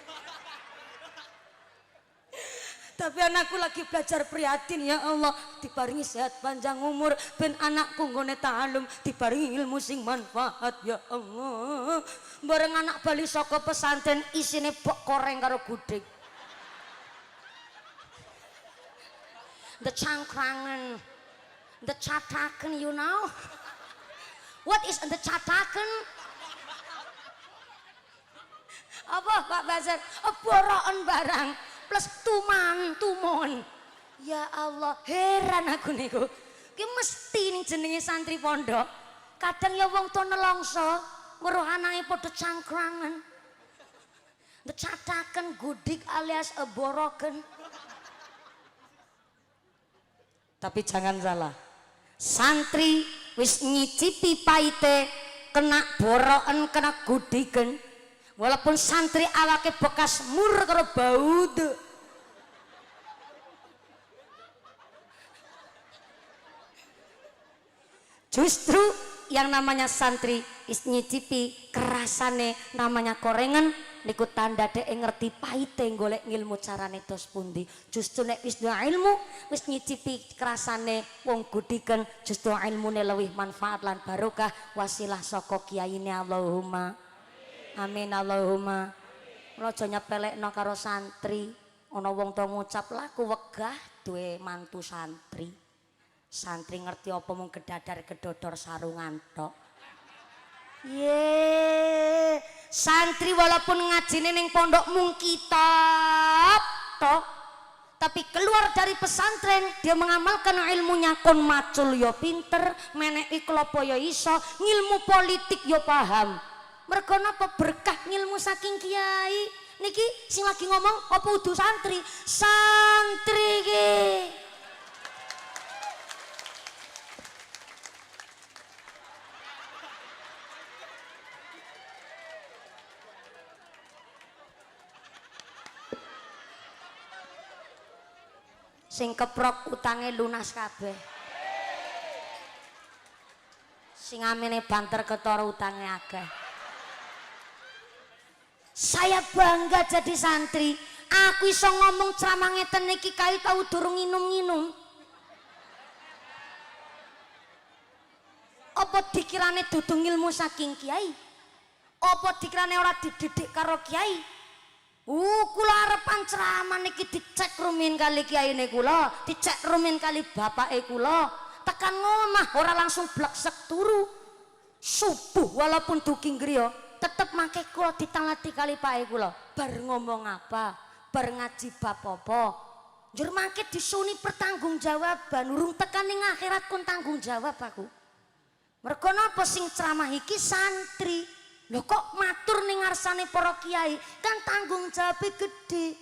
tapi anakku lagi belajar prihatin ya Allah diparingi sehat panjang umur ben anakku nggone ta'alum diparingi ilmu sing manfaat ya Allah bareng anak bali saka pesantren isine bok koreng karo gudeg the cangkrangan the cataken you know what is the cataken apa Pak Bazar borokan barang plus tumon ya Allah heran aku niku ki mesti ning jenenge santri pondok kadang ya wong to nelongso weruh anake padha cangkrangan. Decataken gudik alias borogen. Tapi jangan salah. Santri wis nyicipi paite, kena boroken, kena gudiken. Walaupun santri awake bekas mur karo baud. Justru yang namanya santri is nyicipi kerasane namanya korengan niku tanda dek ngerti pahite golek ngilmu carane tos pundi. Justru nek wis duwe ilmu wis nyicipi kerasane wong gudiken justru ilmune luwih manfaat lan barokah wasilah saka kiyaine. Allahumma amin Allahumma. Aja nyepelekno karo santri. Ana wong to ngucap laku wegah duwe mantu santri. Santri ngerti apa mung gedadar gedodor sarungan tok. Ye, santri walaupun ngajine ning pondok mung kitab tok, tapi keluar dari pesantren dia mengamalkan ilmunya kon macul yo pinter, meneki klopo yo iso, ngilmu politik yo paham. Mergo napa berkah ngilmu saking kiai. Niki sing lagi ngomong apa udu santri? Santri ki. Sing keprok utange lunas kabeh. Sing amene banter ketara utange akeh. Saya bangga jadi santri. Aku iso ngomong ceramah ngeten niki kae tau durung nginum-nginum. Apa dikirane dudu ilmu saking kiai? Apa dikirane ora dididik karo kiai? Kula arepan ceramah niki dicek rumin kali kiyaine kula, dicek rumin kali bapake kula. Tekan ngomah ora langsung bleksek turu. Subuh walaupun dugi griya, tetep mangke kula ditalati kali pake kula. Bar ngomong apa, bar ngaji bab apa. Njur mangke disuni pertanggungjawaban, urung tekan ning akhirat kon tanggung jawab aku. Mergo napa sing ceramah iki santri. Lho kok matur ning ngarsane para kiai kan tanggung jawab gede.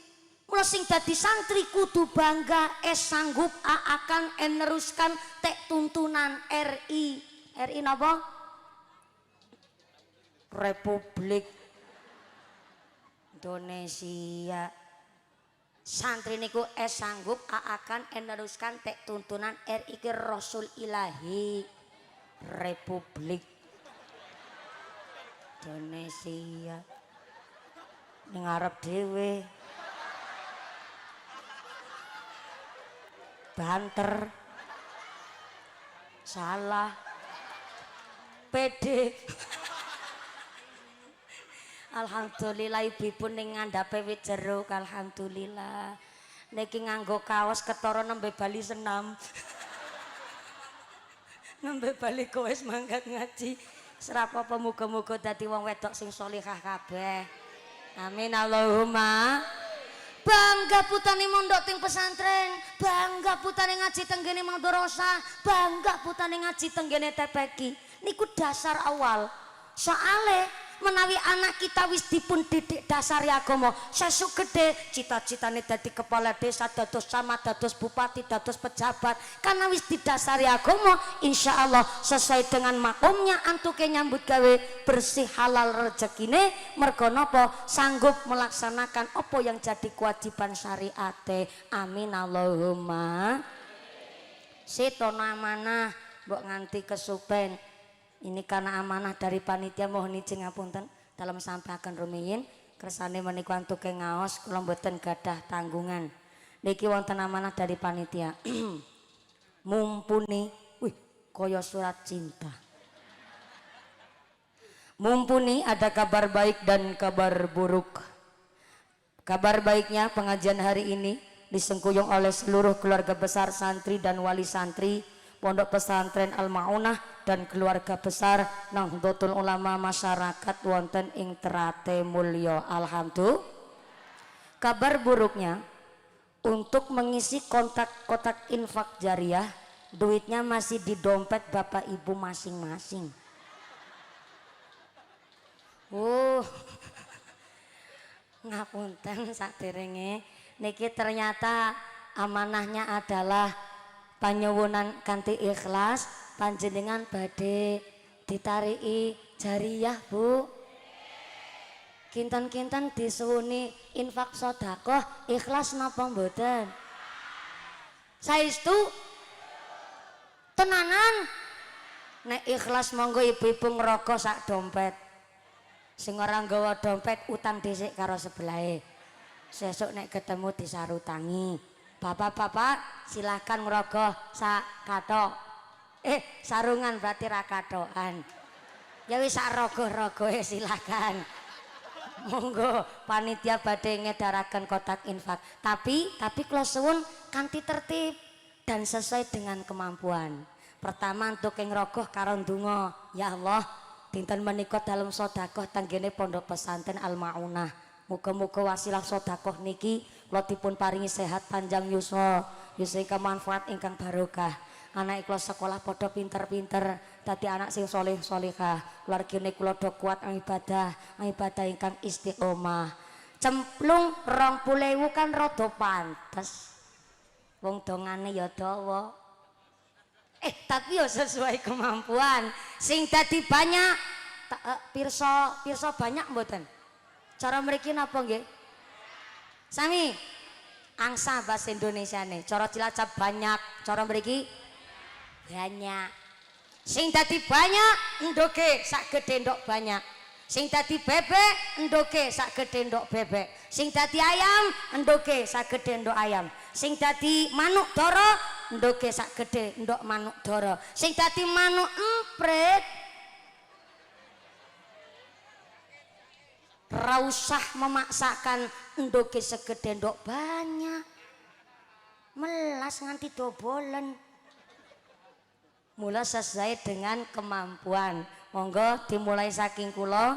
Mula sing dadi santri kudu bangga sanggup akan neruskan tek tuntunan RI. RI napa? Republik Indonesia. Santri niku sanggup akan neruskan tek tuntunan RI ke Rasul Ilahi Republik Indonesia. Ning arep dhewe banter salah pede. Alhamdulillah ibipun ning ngandhape wit jeruk. Alhamdulillah niki nganggo kaos ketara nembe bali senam. Nembe bali wis mangkat ngaji. Serapa muga-muga dadi wong wedok sing sholihah kabeh. Amin Allahumma. Bangga putane mondok ting pesantren, bangga putane ngaji tenggene madrasah, bangga putane ngaji tenggene TPQ. Niku dasar awal. Soale menawi anak kita wis dipun didik dasari agama, sesuk gede cita-citane dadi kepala desa, dados camat, dados bupati, dados pejabat. Karena wis didasari agama, insya Allah sesuai dengan makomnya antuke nyambut gawe bersih halal rezekine. Mergo napa sanggup melaksanakan apa yang jadi kewajiban syariate. Amin Allahumma. Setono amanah mbok nganti kesupen. Ini karena amanah dari panitia, mohon izin ngapunten dalam sampaikan rumiyin kersane menika antuke ngaos kula mboten gadah tanggungan. Niki wonten amanah dari panitia. Mumpuni, wih kaya surat cinta. Mumpuni ada kabar baik dan kabar buruk. Kabar baiknya pengajian hari ini disengkuyung oleh seluruh keluarga besar santri dan wali santri Pondok Pesantren Al-Maunah dan keluarga besar Nahdlatul Ulama masyarakat wonten ing Trate Mulya. Alhamdulillah. Kabar buruknya, untuk mengisi kotak infak jariah, duitnya masih di dompet bapak ibu masing-masing. Ngapunten saderenge niki ternyata amanahnya adalah panyuwunan kanthi ikhlas panjenengan badhe ditariki jariyah Bu. Kinten-kinten disuwuni infak sedekah ikhlas napa mboten? Saestu tenanan. Nek ikhlas monggo ibu-ibu ngroko sak dompet. Sing ora nggawa dompet utang dhisik karo sebelahe. Sesuk nek ketemu disarutangi. Bapak-bapak silakan ngrogoh sak kathok. Sarungan berarti ra kathokan. Ya wis sak rogoh-rogohe silakan. Monggo panitia badhe ngedaraken kotak infak. Tapi kula suwun kanthi tertib dan sesuai dengan kemampuan. Pertama untuk yang rogoh karo ndonga, ya Allah, dinten menika dalem sedekah tenggene pondok pesantren Al-Maunah. Muga-muga wasilah sedekah niki kula dipun paringi sehat panjang yuswa, yuswa manfaat ingkang barokah. Anak kula sekolah padha pinter-pinter, dadi anak sing saleh-salehah. Keluargane kula do kuat ibadah ingkang istiqomah. Cemplung 20.000 kan rada pantes. Wong dongane ya dawa. Tapi ya sesuai kemampuan. Sing dadi banyak pirsa banyak mboten? Cara mriki napa nggih? Sami angsa bahasa Indonesiane. Cara Cilacap banyak, cara mriki banyak. Sing dadi banyak ndoke sak gedhe ndok banyak. Sing dadi bebek ndoke sak gedhe ndok bebek. Sing dadi ayam ndoke sak gedhe ndok ayam. Sing dadi manuk dara ndoke sak gedhe ndok manuk dara. Sing dadi manuk emprit ra usah memaksakan ndoke segede ndok banyak. Melas nganti dobolen. Mula sesuai dengan kemampuan. Monggo dimulai saking kula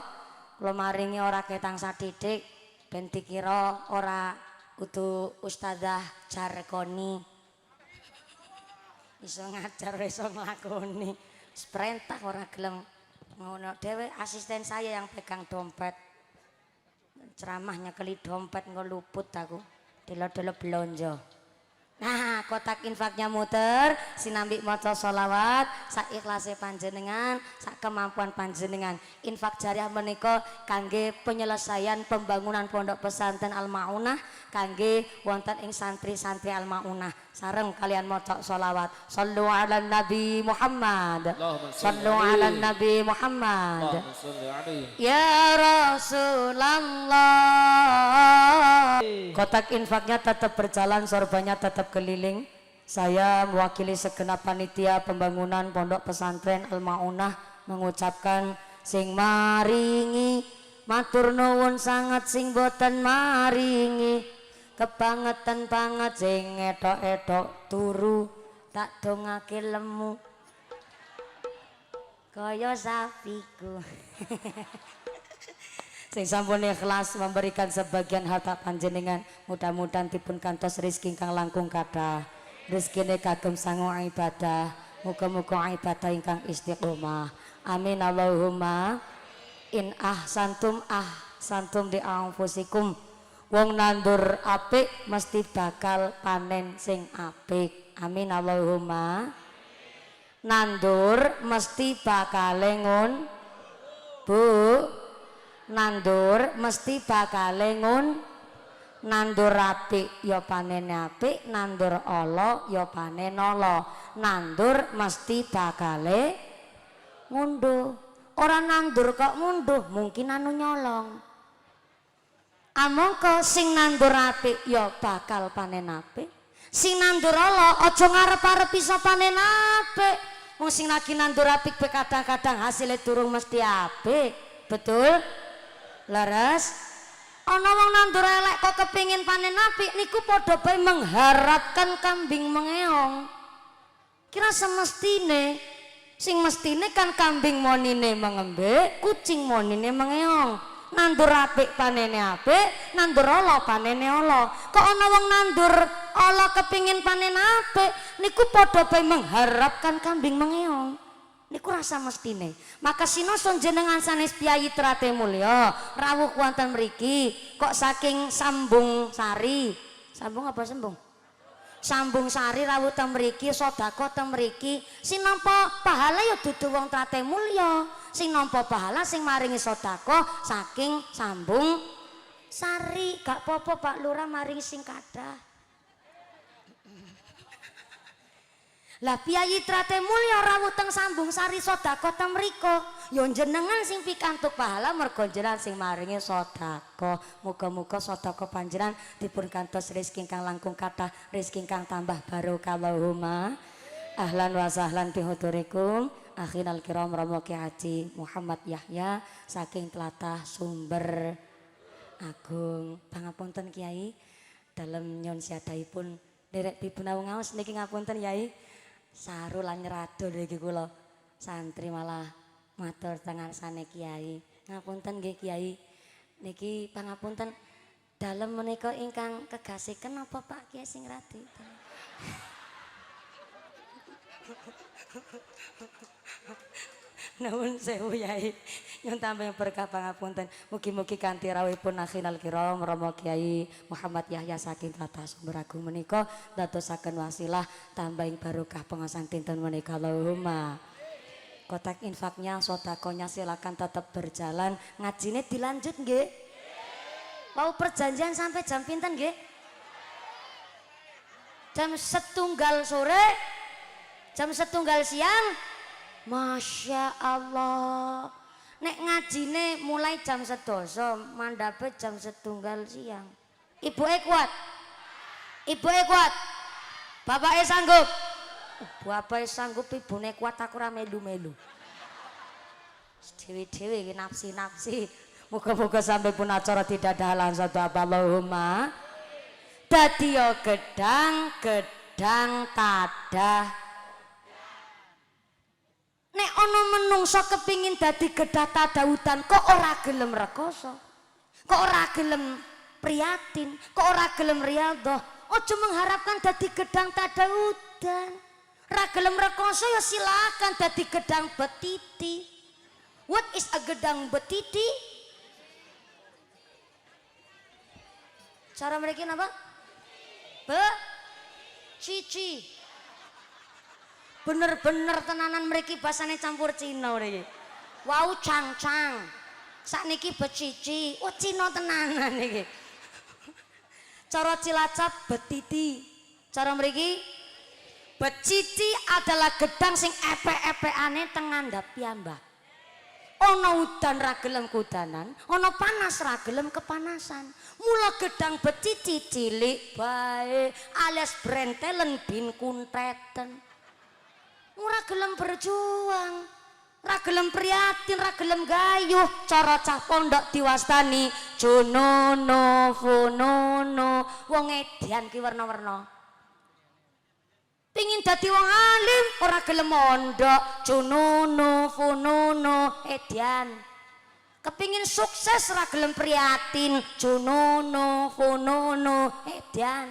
maringi ora ketang sadidik ben dikira ora kudu ustadzah jargoni. Iso ngajar iso nglakoni. Perintah ora gelem ngono dhewe asisten saya yang pegang dompet. Ceramahnya kali dompet ngeluput aku. Dilo-dilo belonjo. Nah, kotak infaknya muter, sinambi maca sholawat, sak ikhlase panjenengan, sak kemampuan panjenengan. Infak jariah menika kangge penyelesaian pembangunan pondok pesantren Al-Maunah, kangge wonten ing santri-santri Al-Maunah. Sareng kalian maca sholawat. Shallu ala Nabi Muhammad. Shallu ala Nabi Muhammad. Ya Rasulullah. Kotak infaknya tetap berjalan, sorbannya tetap keliling. Saya mewakili segenap panitia pembangunan pondok pesantren Al-Maunah mengucapkan sing maringi matur nuwun sangat, sing boten maringi kebangetan banget, sing edok-edok turu tak dongake lemu kaya sapiku. Sing sampun ikhlas memberikan sebagian harta panjenengan, mudah-mudahan dipun kantos rezeki ingkang langkung kathah. Rezekine kagem sangu ibadah, muga-muga ibadah ingkang istiqomah. Amin Allahumma. In ahsantum di anfusikum. Wong nandur apik mesti bakal panen sing apik. Amin Allahumma. Nandur mesti bakal ngun Bu. Nandur mesti bakale nandur apik ya panene apik, nandur ala ya panen ala. Nandur mesti bakale ngunduh. Ora nandur kok ngunduh, mungkin anu nyolong. Amangka sing nandur apik ya bakal panen apik. Sing nandur ala aja ngarep-arep iso panen apik. Wong sing lagi nandur apik kadang-kadang hasilnya durung mesti apik. Betul? Laras, ana wong nandur elek kok kepingin panen apik niku padha bae mengharapkan kambing mengeong. Kira semestine sing mestine kan kambing monine mengembek, kucing monine mengeong. Nandur apik panene apik, nandur ala panene ala. Kok ana wong nandur ala kepingin panen apik niku padha bae mengharapkan kambing mengeong. Niku rasa mestine. Maka sinosun jenengan sanes piyai trate mulya rawuh wonten mriki kok saking Sambung Sari. Sambung apa sembung? Sambung Sari rawuh teng mriki sedekah teng mriki sing nampa pahala ya dudu wong trate mulya. Sing nampa pahala sing maringi sedekah saking Sambung Sari. Gak apa-apa Pak Lurah maringi sing kathah. Lah piyai trate mulya rawuh teng Sambung Sari sedekah teng mriko ya jenengan sing pikantuk pahala mergo jenengan sing maringi sedekah. Muga-muga sedekah panjenengan dipun kantos rezeki ingkang langkung kathah, rezeki ingkang tambah barokah. Allahumma ahlan wa sahlan bi hudurikum akhinal kiram Romo Ki Haji Muhammad Yahya saking tlatah Sumber Agung. Pangapunten Kiai dalem nyon siadaipun derek pipun ngaos niki ngapunten Yai. Saru lan nyerado niki kula santri malah matur teng ngarsane Kiai. Ngapunten nggih Kiai. Niki pangapunten dalem menika ingkang kegasiken apa Pak Kiai sing radi. Nuwun sewu Yai. Nyun tambah berkah pangapunten. Mugi-mugi kanthi rawuhipun akhinal kiram Rama Kiai Muhammad Yahya saking tlatah Sumber Agung menika dadosaken wasilah tambahing barokah pengasan dinten menika. Allahumma. Kotak infaknya, sedekahnya silakan tetap berjalan. Ngajine dilanjut nggih? Mau perjanjian sampai jam pinten nggih? Jam 1 sore? Jam 1 siang? Masya Allah. Nek ngajine mulai jam 11, mandhape jam 1 siang. Ibuke kuat? Ibuke kuat? Bapake sanggup? Bapake sanggup, ibune kuat, aku ora melu-melu. Dewi-dewi iki nafsi-nafsi. Muga-muga sampai pun acara tidak ada halangan satu apa. Allahumma. Dadi yo gedang tadah. Nek ana menungso kepingin dadi gedang tadaudan kok ora gelem rekoso. Kok ora gelem prihatin, kok ora gelem riyadhah. Aja mengharapkan dadi gedang tadaudan. Ora gelem rekoso ya silakan dadi gedang betiti. What is a gedang betiti? Cara mereka apa? Cici. Bener-bener tenanan mereka bahasanya campur Cina mereka. Wow cang-cang. Sakniki becici. Oh Cina tenanan iki. Cara Cilacap betiti. Cara mereka becici adalah gedang sing epe-epeane teng ngandhap piyambak. Ana udan ra gelem kudanan, ana panas ra gelem kepanasan. Mula gedang becici cilik bae alias brentelen bin kuntreten. Ora gelem berjuang, ra gelem prihatin, ra gelem gayuh. Cara cah pondok diwastani jonono fonono. Wong edan ki werna-werna. Pingin dadi wong alim ora gelem mondok jonono fonono edan. Kepingin sukses ora gelem prihatin jonono fonono edan.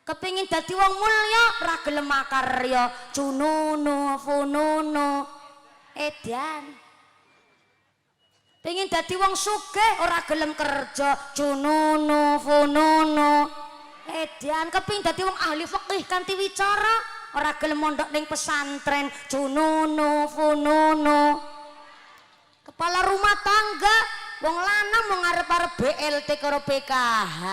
Kepingin dadi wong mulya ora gelem makarya jonono fonono edan. Pingin dadi wong sugih ora gelem kerja jonono fonono edan. Kepingin dadi wong ahli fikih kanthi wicara ora gelem mondok ning pesantren jonono fonono. Kepala rumah tangga wong lanang mau ngarep-arep BLT karo PKH.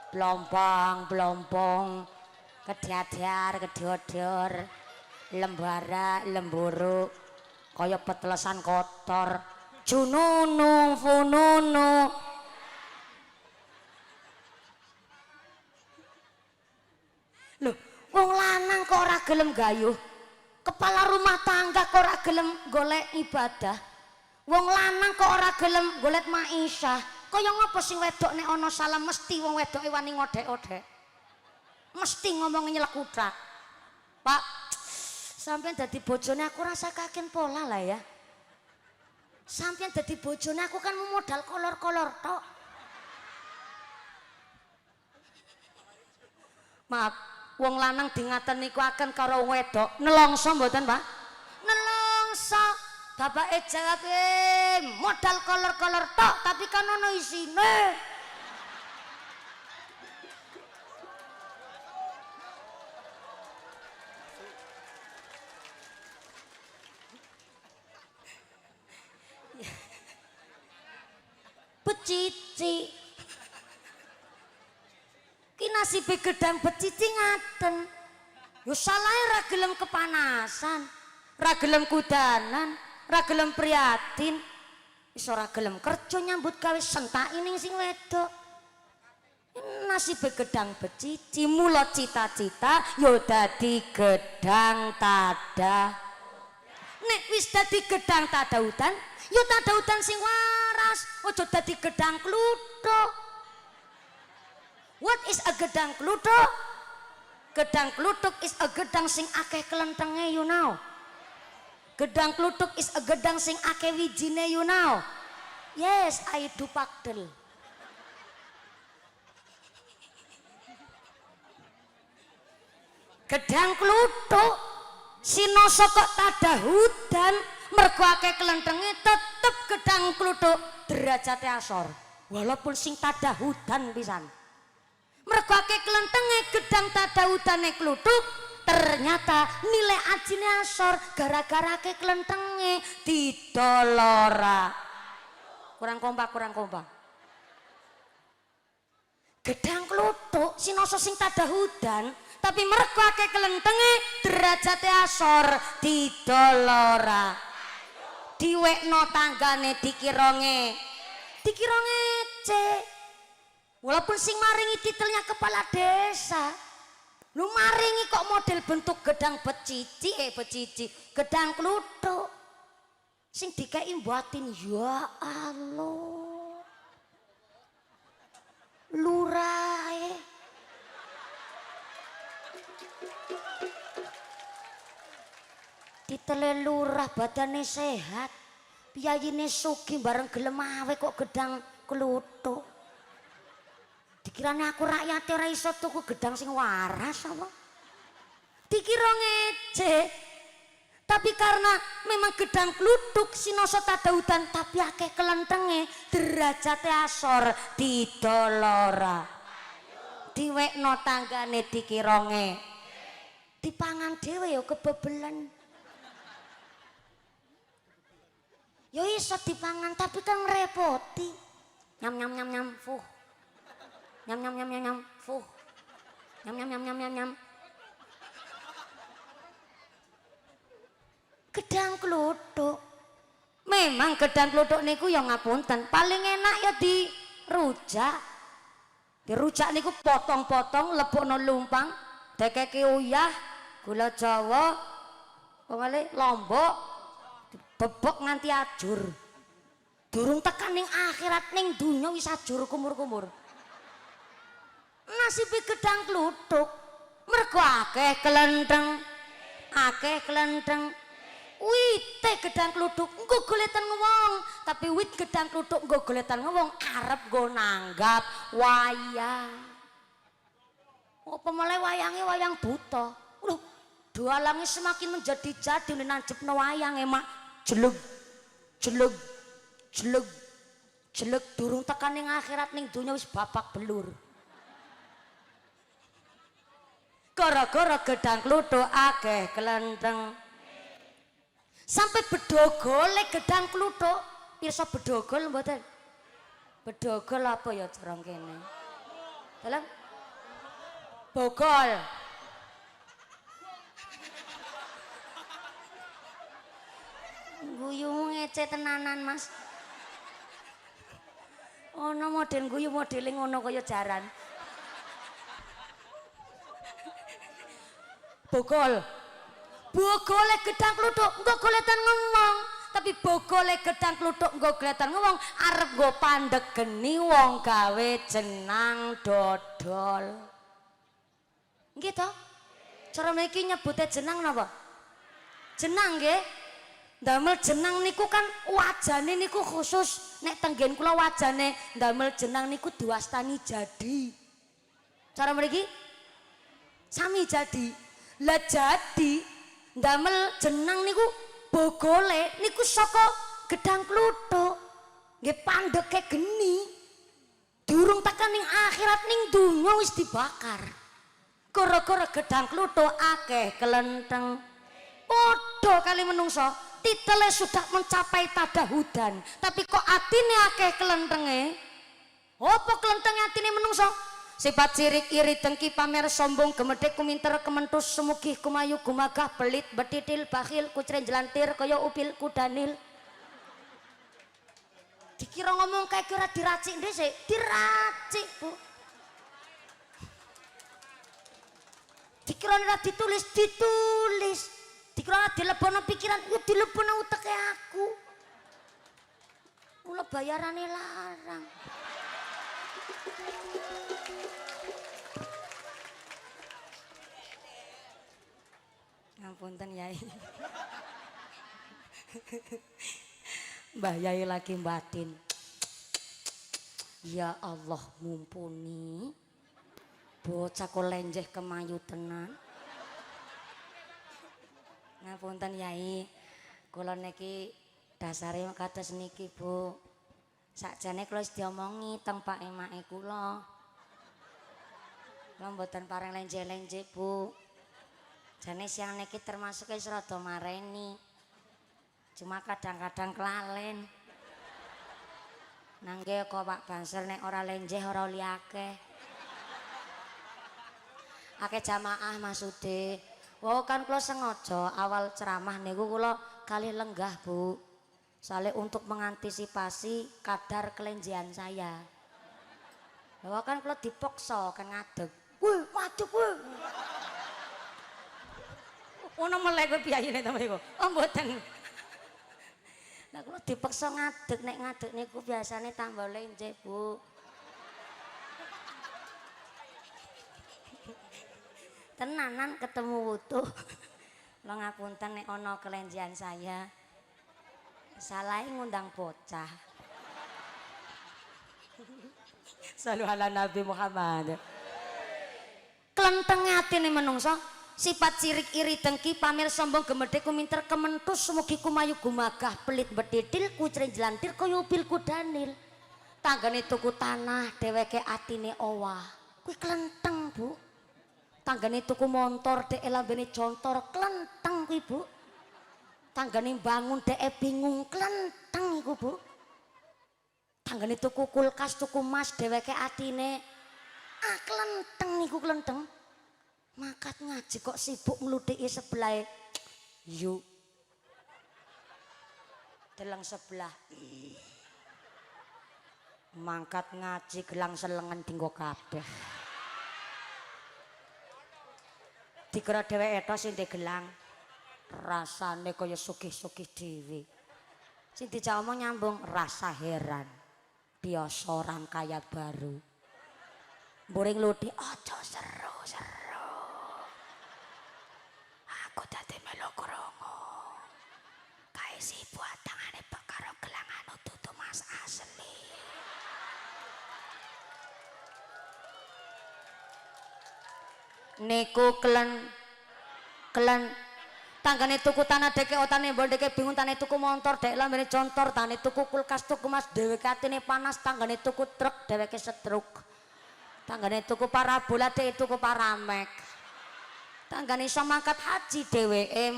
Blompong, kediadar, kediodor, lembara, lemburu, kaya petelesan kotor, jununu, fununu. Loh, wong lanang kok ora gelem gayuh, kepala rumah tangga kok ora gelem golek ibadah, wong lanang kok ora gelem golek maisha. Kaya ngapa sing wedok nek ana salam mesti wong wedoke wani ngodhek-odhek. Mesti ngomong nyelek kutrak. Pak, sampeyan dadi bojone aku rasa kaken pola lah ya. Sampeyan dadi bojone aku kan modal kolor-kolor tok. Maaf, wong lanang dingaten niku akan karo wedok nelongso mboten Pak? Nelongso. Bapake jawab modal kolor-kolor tok tapi kan ono isine. Becici ki nasibe gedang becici ngaten yo salahe ra gelem kepanasan ra gelem kudanan ra gelem prihatin wis ora gelem kerja nyambut gawe sentaki ning sing wedok nasibe gedang becici mula cita-cita yo dadi gedang tada nek wis dadi gedang tadaudan yo tadaudan sing waras ojo dadi gedang kluthuk. What is a gedang kluthuk? Gedang kluthuk is a gedang sing akeh kelentenge you know. Gedang kluthuk is a gedang sing akeh wijine you know. Yes, I do pakdel. Gedang kluthuk sinoso kok tadahudan mergo akeh kelentenge tetep gedang kluthuk derajate asor walaupun sing tadahudan pisan mergo akeh kelentenge gedang tadahudane kluthuk ternyata nilai ajine asor gara-gara akeh kelentenge didolora kurang kompak gedang kluthuk sinoso sing tadahudan tapi mergo akeh kelentenge derajate asor didolora diwekno tanggane dikira ngece walaupun sing maringi titelnya kepala desa lu maringi kok model bentuk gedang becici gedang kluthuk sing dikei mbatin ya Allah lurae ditele lurah badane sehat piyayine sugih bareng gelem awe kok gedang kluthuk dikirane aku rakyate ora iso tuku gedang sing waras apa dikira ngece tapi karena memang gedang kluthuk sinoso tadaudan tapi akeh kelentenge derajate asor didolora diwekno tanggane dikira dipangan dhewe ya kebebelen. Yo iso dipangan tapi kan ngrepoti. Nyam fuh. Nyam fuh. Nyam. Gedang kluthuk. Memang gedang kluthuk niku ya ngapunten, paling enak ya dirujak. Dirujak niku potong-potong lebokno lumpang, dekeke uyah, gula Jawa, pengale lombok. Bebok nganti ajur durung tekan ning akhirat ning dunya wis ajur kumur-kumur nasibe gedang kluthuk mergo akeh kelenteng wite gedang kluthuk engko goletan wong tapi wit gedang kluthuk engko goletan wong arep nggo nanggap wayang apa mulai wayange wayang buta lho dalange semakin menjadi-jadi nanjepno wayange mak jelug durung tekan ning akhirat ning dunya wis babak belur gara-gara gedang kluthuk akeh kelenteng sampai bedogole gedang kluthuk pirsa bedogol mboten bedogol apa ya jarang kene dalam bogol guyu ngece tenanan mas ono model guyu modeling ngono kaya jaran bogole gedang kluthuk engko goletan ngomong tapi bogole gedang kluthuk engko goletan ngomong arep nggo pandegeni wong gawe jenang dodol nggih to cara mriki nyebute jenang napa jenang nggih ndamel jenang niku kan wajane niku khusus nek tenggen kula wajane ndamel jenang niku diwastani jadi cara mriki Sami jadi. Lah jadi ndamel jenang niku bogole niku saka gedang kluthuk. Nggih pandheke geni. Durung tekan ning akhirat ning donya wis dibakar. Gara-gara gedang kluthuk akeh kelenteng. Padha kali menungso, titele sudah mencapai tadahudan, tapi kok atine akeh kelentenge? Apa kelentenge atine menungso? Sifat sirik iri dengki pamer sombong gemedhek kuminter kementus sumugih kumayu gumagah pelit betitil bakhil kucren jelantir kaya upil kudanil. Dikira ngomong kayak kira diracik dhisik, diracik, Bu. Dikira ora ditulis, ditulis. Dikira ora dilebono pikiran, ya dilebono uteke aku. Mula bayarane larang. Ngapunten Yai. Mbah Yai lagi batin. Ya Allah mumpuni. Bocah kok lenjeh kemayu tenan. Ngapunten Yai, kula niki dasare kados niki Bu. Sakjane kula wis diomongi teng Pak Emake kula. Kula mboten pareng lenje-lenje Bu. Jane siang niki termasuk wis rada mareni. Cuma kadang-kadang kelalen. Nangge kok Pak Banser nek ora lenjeh ora oli akeh. Akeh jamaah maksude. Wow kan kula sengaja awal ceramah niku kula kalih lenggah Bu. Soalnya untuk mengantisipasi kadar kelenjian saya. Wow kan kula dipaksa kan ngadeg. Wih, madeg wih. Ono melek kowe piyayine ta mriku. Oh mboten. Lah kula dipaksa ngadeg nek ngadeg niku biasane tambah lenjeh Bu. Tenanan ketemu wutuh. Lo ngapunten nek ana kelenjian saya. Salahe ngundang bocah. Sallu ala Nabi Muhammad. Klenteng atine menungso, sifat sirik iri dengki pamer sombong gemedhe kuminter kementus sumugi kumayu gumagah pelit bedidil kucren jelantir kaya ubil kudanil. Tanggane tuku tanah dheweke atine owah. Kuwi klenteng, Bu. Tanggane tuku montor dhek lambene jontor klenteng kuwi Bu. Tanggane bangun dhek bingung klenteng iku Bu. Tanggane tuku kulkas tuku mas dheweke atine klenteng niku klenteng. Makat ngaji kok sibuk ngludhiki sebelahe. Yuk. Deleng sebelah. Mangkat ngaji gelang selengen dinggo kabeh. Dikira dheweke tok sing gelang. Rasane kaya sugih-sugih dhewe. Sing dijak omong nyambung rasa heran. Biasa orang kaya baru. Mburing ludi aja seru-seru. Aku dadi melu krungu. Kae si buat tangane perkara gelangan tutu Mas asli. Niku kelen tanggane tuku tanah deke otane mbol deke bingung tane tuku motor dek lambene contor tane tuku kulkas tuku mas dheweke atine panas tanggane tuku truk dheweke setruk tanggane tuku parabola dek tuku paramek tanggane iso mangkat haji dheweke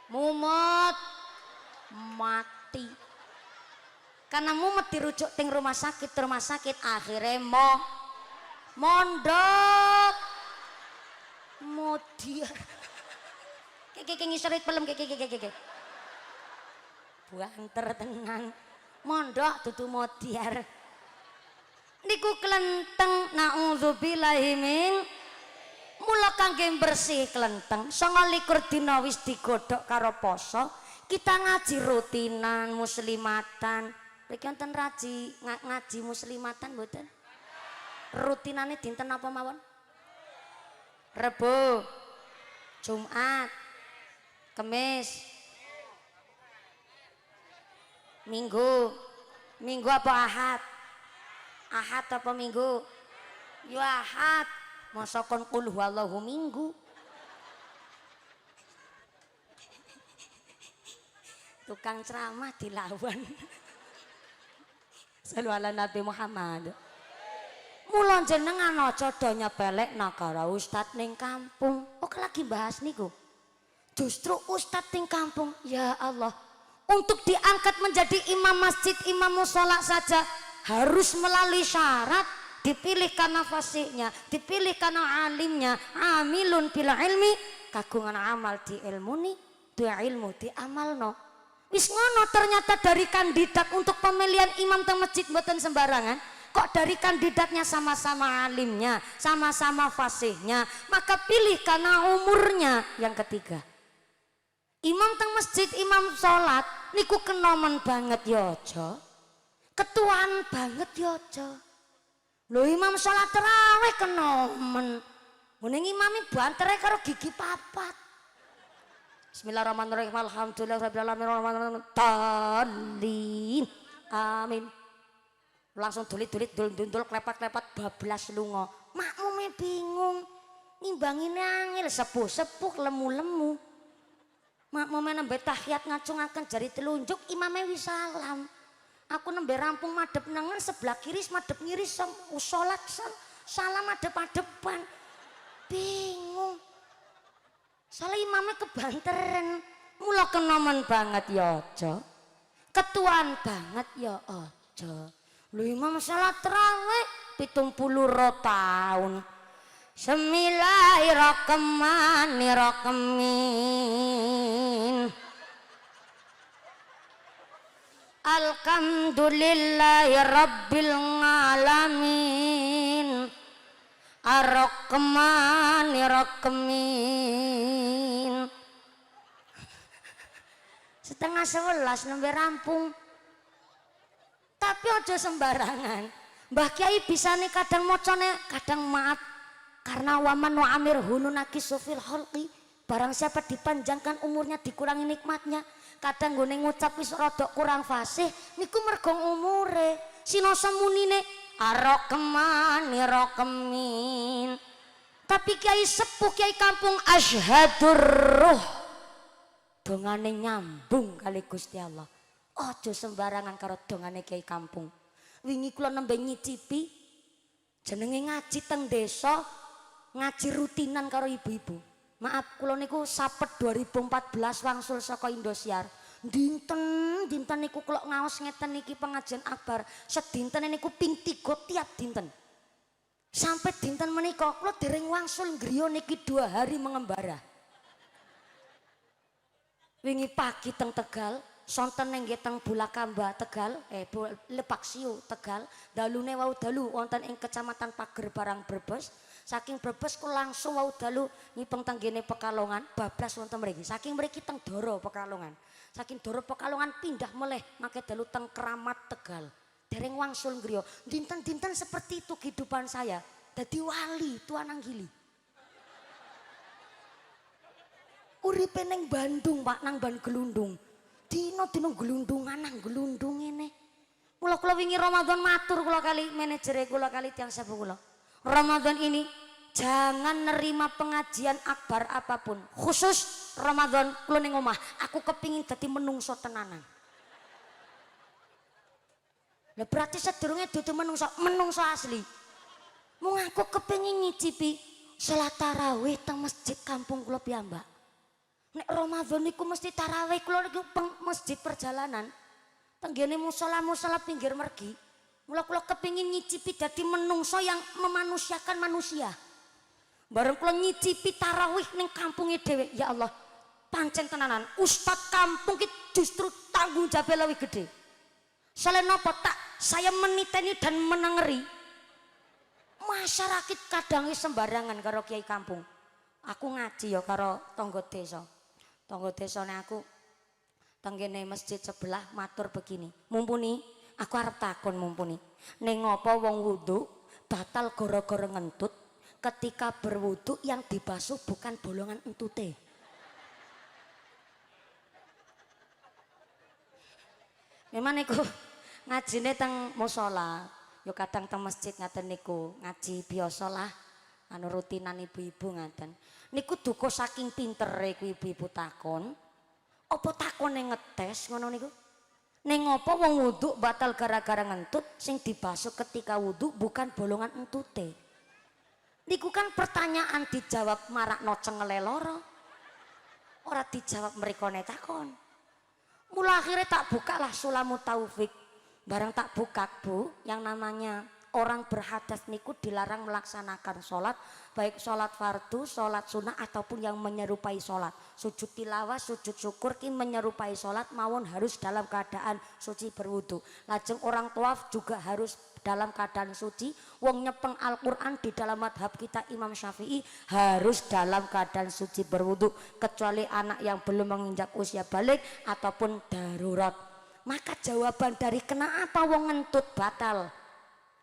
mumet mati karena mumet dirujuk ting rumah sakit akhirnya mondok modiar keke ngisorit pelem keke buanter tenan mondok dudu modiar niku klenteng naudzubillahi min mula kangge bersih klenteng 29 dina wis digodhog karo poso kita ngaji rutinan muslimatan mriki wonten ngaji muslimatan mboten rutinane dinten apa mawon Rebo Jumat Kemis Minggu apa Ahad apa Minggu ya Ahad Masa kon qul huwallahu minggu. Tukang ceramah dilawan. Sallu ala Nabi Muhammad. Mula jenengan aja do nyepelekna karo ustad ning kampung. Oh lagi bahas niku. Justru ustad ning kampung, ya Allah, untuk diangkat menjadi imam masjid, imam mushola saja harus melalui syarat. Dipilih karena fasihnya, dipilih karena alimnya, amilun bil ilmi, kagungan amal di ilmuni, dua ilmu di amalno. Wis ngono ternyata dari kandidat untuk pemilihan imam teng masjid mboten sembarangan. Kok dari kandidatnya sama-sama alimnya, sama-sama fasihnya, maka pilih karena umurnya. Yang ketiga, imam teng masjid, imam sholat niku kenomen banget yojo, ketuaan banget yojo. Lho imam sholat terawih kenomen, mending imami bantere karo gigi papat. Bismillahirrahmanirrahim. Alhamdulillahirrahmanirrahim. Talin. Amin. Langsung dulit-dulit, dul-dul, klepat-klepat, bablas lunga. Makmume bingung. Nimbangine angel, sepuh-sepuh, lemu-lemu. Makmume nembe tahiyat ngacungaken jari telunjuk, imame wis salam. Aku nembe rampung madhep nengen, sebelah kiri madhep ngiri, salat salam madhep-madhepan. Bingung. Soalnya imamnya kebanteran, mula kenomen banget ya ojo, ketuaan banget ya ojo. Lu imam salat terawih 70 tahun. Bismillahirrahmanirrahim. Alhamdulillahi rabbil alamin. Ar-Rahmanir-Rahim. Setengah 11 nembe rampung. Tapi aja sembarangan. Mbah Kiai bisa nih kadang mocone, kadang maaf. Karena waman wa amir hununaki sufil holqi. Barang siapa dipanjangkan umurnya dikurangi nikmatnya. Kadang gue ngucap wis rodok kurang fasih. Niku mergong umure. Sinoso munine Ar-Rahmanir-Rahim. Tapi kiai sepuh, kiai kampung asyhadur ruh. Dongane nyambung kali Gusti Allah. Ojo sembarangan karo dongane kiai kampung. Wingi kula nembe nyicipi jenenge ngaji teng desa, ngaji rutinan karo ibu-ibu. Maaf kula niku sapet 2014 wangsul saka Indosiar. Dinten niku kula ngaos ngeten niki pengajian akbar. Sedinten niku ping 3 tiap dinten. Sampai dinten menika kula dereng wangsul griya niki 2 hari mengembara. Wingi pagi teng Tegal, sonten nggih teng Bulakamba Tegal, Lepaksiu Tegal, dalune wau dalu wonten ing Kecamatan Pager Barang Brebes. Saking Brebes kula langsung wau dalu nyipeng teng ngene Pekalongan, bablas wonten mriki. Saking mriki teng Doro Pekalongan. Saking Doro Pekalongan pindah meleh make dalu teng Kramat Tegal. Dereng wangsul griya. Dinten-dinten seperti itu kehidupan saya. Dadi wali Tuan Anggili. Uripe ning Bandung, Pak, nang Ban Gelundung. Dino-dino gelundungan nang gelundung ngene. Mula kula wingi Ramadan matur kula kali manajere kula kali tiyang sepuh kula. Ramadan ini jangan nerima pengajian akbar apapun. Khusus Ramadan kula ning omah, aku kepingin dadi menungso tenanan. Lah berarti sedurunge dudu menungso asli. Mung aku kepingin nyicipi salat tarawih teng masjid kampung kula piyambak. Nek Ramadan niku mesti tarawih kula niku masjid perjalanan. Tenggene musala-musala pinggir mergi. Mula kula kepingin nyicipi dadi menungso yang memanusiakan manusia. Bareng kula nyicipi tarawih ning kampunge dhewe, ya Allah. Pancen tenanan, ustad kampung ki justru tanggung jawab lebih gede. Soalnya napa tak saya meniteni dan menengeri. Masyarakat kadang sembarangan karo kiai kampung. Aku ngaji ya karo tangga desa. Tangga desane aku tenggene masjid sebelah matur begini. Mumpuni aku arep takon mumpuni. Ning ngopo wong wudu batal gara-gara ngentut ketika berwudu yang dibasuh bukan bolongan entute. Memang niku ngajine teng musala, yo kadang teng masjid ngaten niku ngaji biasa lah. anu rutinan ibu-ibu ngaten. Niku duka saking pintere ku ibu-ibu takon. Apa takone ngetes ngono niku? Ning apa wong wudu batal gara-gara ngentut sing dibasuh ketika wudu bukan bolongan entute. Niku kan pertanyaan dijawab marakno cengele loro. Ora dijawab mrikone takon. Mula akhirnya tak buka lah Sulamu Taufik. Barang tak buka Bu, yang namanya orang berhadas niku dilarang melaksanakan sholat, baik sholat fardu, sholat sunnah ataupun yang menyerupai sholat. Sujud tilawah, sujud syukur ki menyerupai sholat mawon harus dalam keadaan suci berwudu. Lajeng orang tawaf juga harus dalam keadaan suci. Wong nyepeng Al-Quran di dalam madhab kita Imam Syafi'i harus dalam keadaan suci berwudu, kecuali anak yang belum menginjak usia balik ataupun darurat. Maka jawaban dari kenapa wong ngentut batal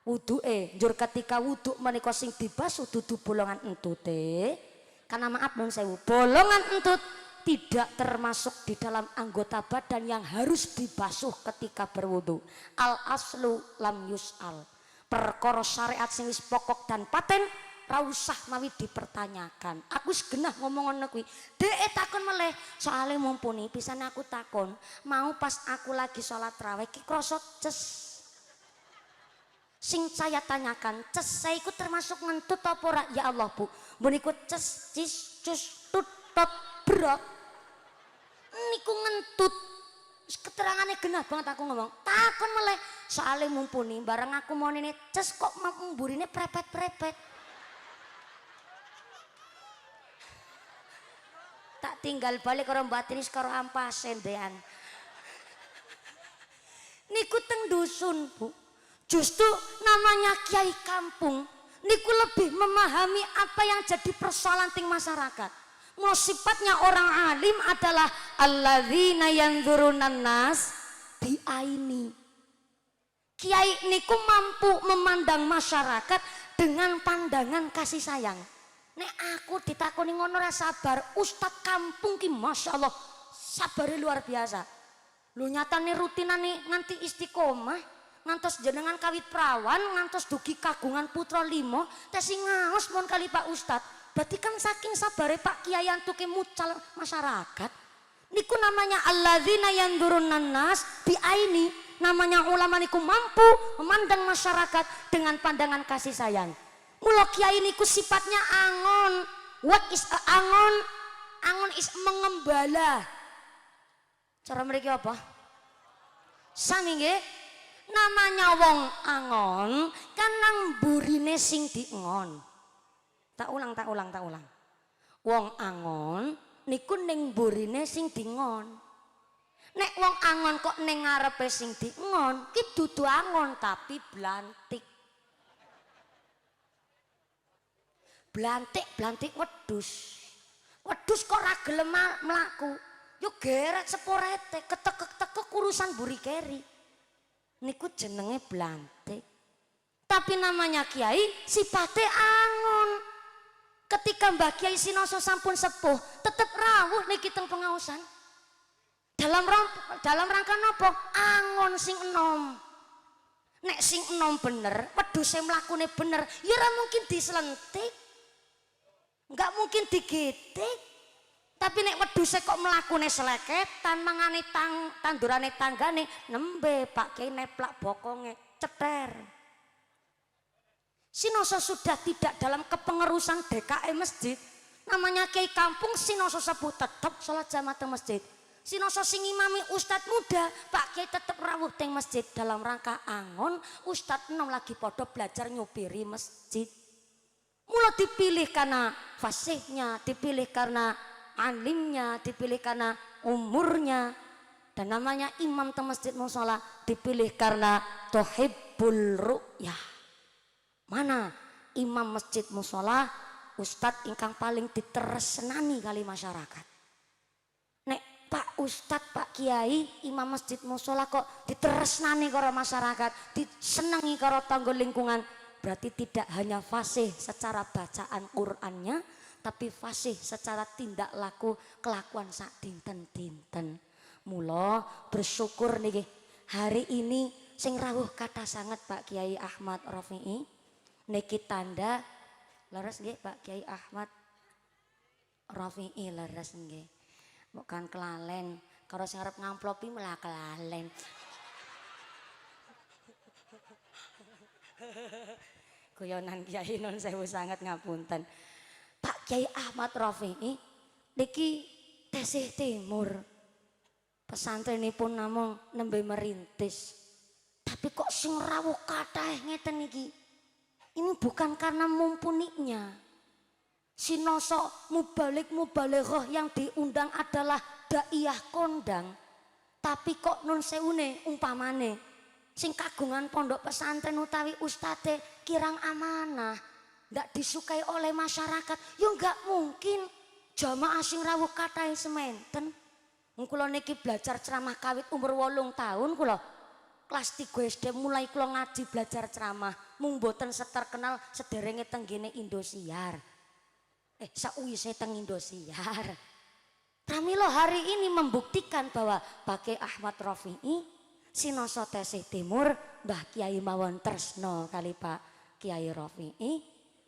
wuduke, njur ketika wudhu menika sing dibasuh dudu bolongan entute, karena maaf nun sewu, bolongan entut tidak termasuk di dalam anggota badan yang harus dibasuh ketika berwudu. Al aslu lam yus'al, perkara syariat sing wis pokok dan paten ra usah mawi dipertanyakan. Aku wis genah ngomong ngono kuwi. Dek takon meleh, soale mumpuni pisan aku takon, mau pas aku lagi sholat raweh ki krasa ces. Sing saya tanyakan, ces saya ikut termasuk ngentut apa ora? Ya Allah Bu, mbon ikut ces cis cus tut tot brot. Niku ngentut. Keterangannya genah banget aku ngomong. Takon meleh, soale mumpuni bareng aku mau ini ces kok mburine prepet-prepet. Tak tinggal balik karo batinis karo ampasen dean. Niku teng dusun Bu. Justru namanya kiai kampung niku lebih memahami apa yang jadi persoalan ting masyarakat. Mau sifatnya orang alim adalah alladzina yanzurunan nas biaini. Kiai niku mampu memandang masyarakat dengan pandangan kasih sayang. Nek aku ditakoni ngono ra sabar, ustad kampung ki Masya Allah sabare luar biasa. Lu nyatane rutinane nganti istiqomah, ngantos jenengan kawit prawan, ngantos dugi kagungan putra 5, tesi ngaos mon kali Pak Ustad. Berarti kan saking sabare Pak Kiai antuke mucal masyarakat. Niku namanya alladzina yandurunan nas biaini. Namanya ulama niku mampu memandang masyarakat dengan pandangan kasih sayang. Mula kiai niku sifatnya angon. What is a angon? Angon is mengembala. Cara mereka apa? Sami nggih. Namanya wong angon kan nang burine sing diengon. Tak ulang. Wong angon niku ning burine sing diengon. Nek wong angon kok ning ngarepe sing diengon, ki dudu angon tapi blantik. Blantik wedhus. Wedhus kok ora gelem mlaku. Yo geret seporete, ketek-ketek urusan buri keri. Niku jenenge blantik. Tapi namanya kiai sipate angon. Ketika Mbah Kiai Sinoso sampun sepuh, tetep rawuh niki teng pengaosan. Dalam rangka napa? Angon sing enom. Nek sing enom bener, wedhuse mlakune bener, ya ora mungkin dislentik. Enggak mungkin digitik. Tapi nek wedhuse kok mlakune seleketan, mangane tandurane tanggane, nembe Pak Kiai neplak bokonge ceter. Sinoso sudah tidak dalam kepengurusan DKM masjid. Namanya kiai kampung, Sinoso sepuh tetap sholat jamaah teng masjid. Sinoso sing imami ustadz muda, Pak Kiai tetap rawuh teng masjid dalam rangka angon. Ustadz enom lagi podo belajar nyupiri masjid. Mula dipilih karena fasihnya, dipilih karena alimnya, dipilih karena umurnya. Dan namanya imam teng masjid mushola dipilih karena tohibbul ru'yah. Mana imam masjid mushola, ustadz ingkang paling diteresenani kali masyarakat. Nek Pak Ustadz, Pak Kiai, imam masjid mushola kok diteresenani karo masyarakat, disenangi karo tangga lingkungan, berarti tidak hanya fasih secara bacaan Qur'annya, tapi fasih secara tindak laku kelakuan sak dinten-dinten. Mula bersyukur nih hari ini sing rawuh kata sangat Pak Kiai Ahmad Rafi'i. Niki tanda Leres nggih Pak Kiai Ahmad Rafi'i leres nggih. Bukan kelalen, karo sing arep ngamplopi malah kelalen. Guyonan Kiai nun sewu sangat ngapunten. Pak Kiai Ahmad Rafi'i niki tesih timur. Pesantrenipun namung nembe merintis. Tapi kok sing rawuh kathah ngeten iki. Ini bukan karena mumpuninya. Sinoso mubalik-mubalighah yang diundang adalah daiyah kondang. Tapi kok nun sewune umpamane sing kagungan pondok pesantren utawi ustate kirang amanah, ndak disukai oleh masyarakat, yo nggak mungkin jamaah sing rawuh kathah sementen. Kula niki belajar ceramah kawit umur 8 tahun kula. Kelas 3 SD mulai kula ngaji belajar ceramah, mung boten seterkenal sederenge tenggene Indosiar. Sakwise teng Indosiar. Pramila hari ini membuktikan bahwa Pak Ahmad Rafi'i sinoso tesih timur Mbah Kiai mawon tresno kali Pak Kiai Rafi'i,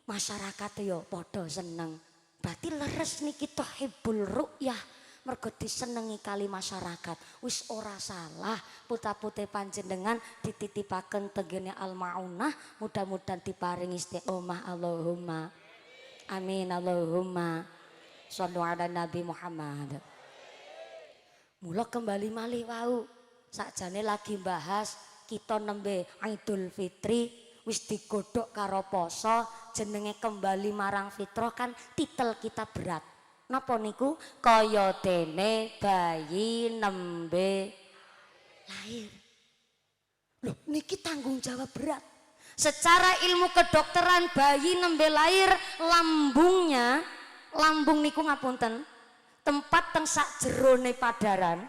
masyarakat yo padha seneng. Berarti leres niki tohibul ru'yah mergo disenengi kali masyarakat. Wis ora salah putra-putri panjenengan dititipaken tenggene Al-Maunah, mudah-mudahan diparingi istiqomah Allahumma amin Allahumma shollu ala Nabi Muhammad. Mula kembali malih wau sakjane lagi bahas kita nembe Idul Fitri wis digodhok karo poso jenenge kembali marang fitrah kan titel kita berat. Napa niku? Kaya dene bayi nembe lahir. Loh niki tanggung jawab berat. Secara ilmu kedokteran bayi nembe lahir lambung niku ngapunten tempat teng sak jerone padaran.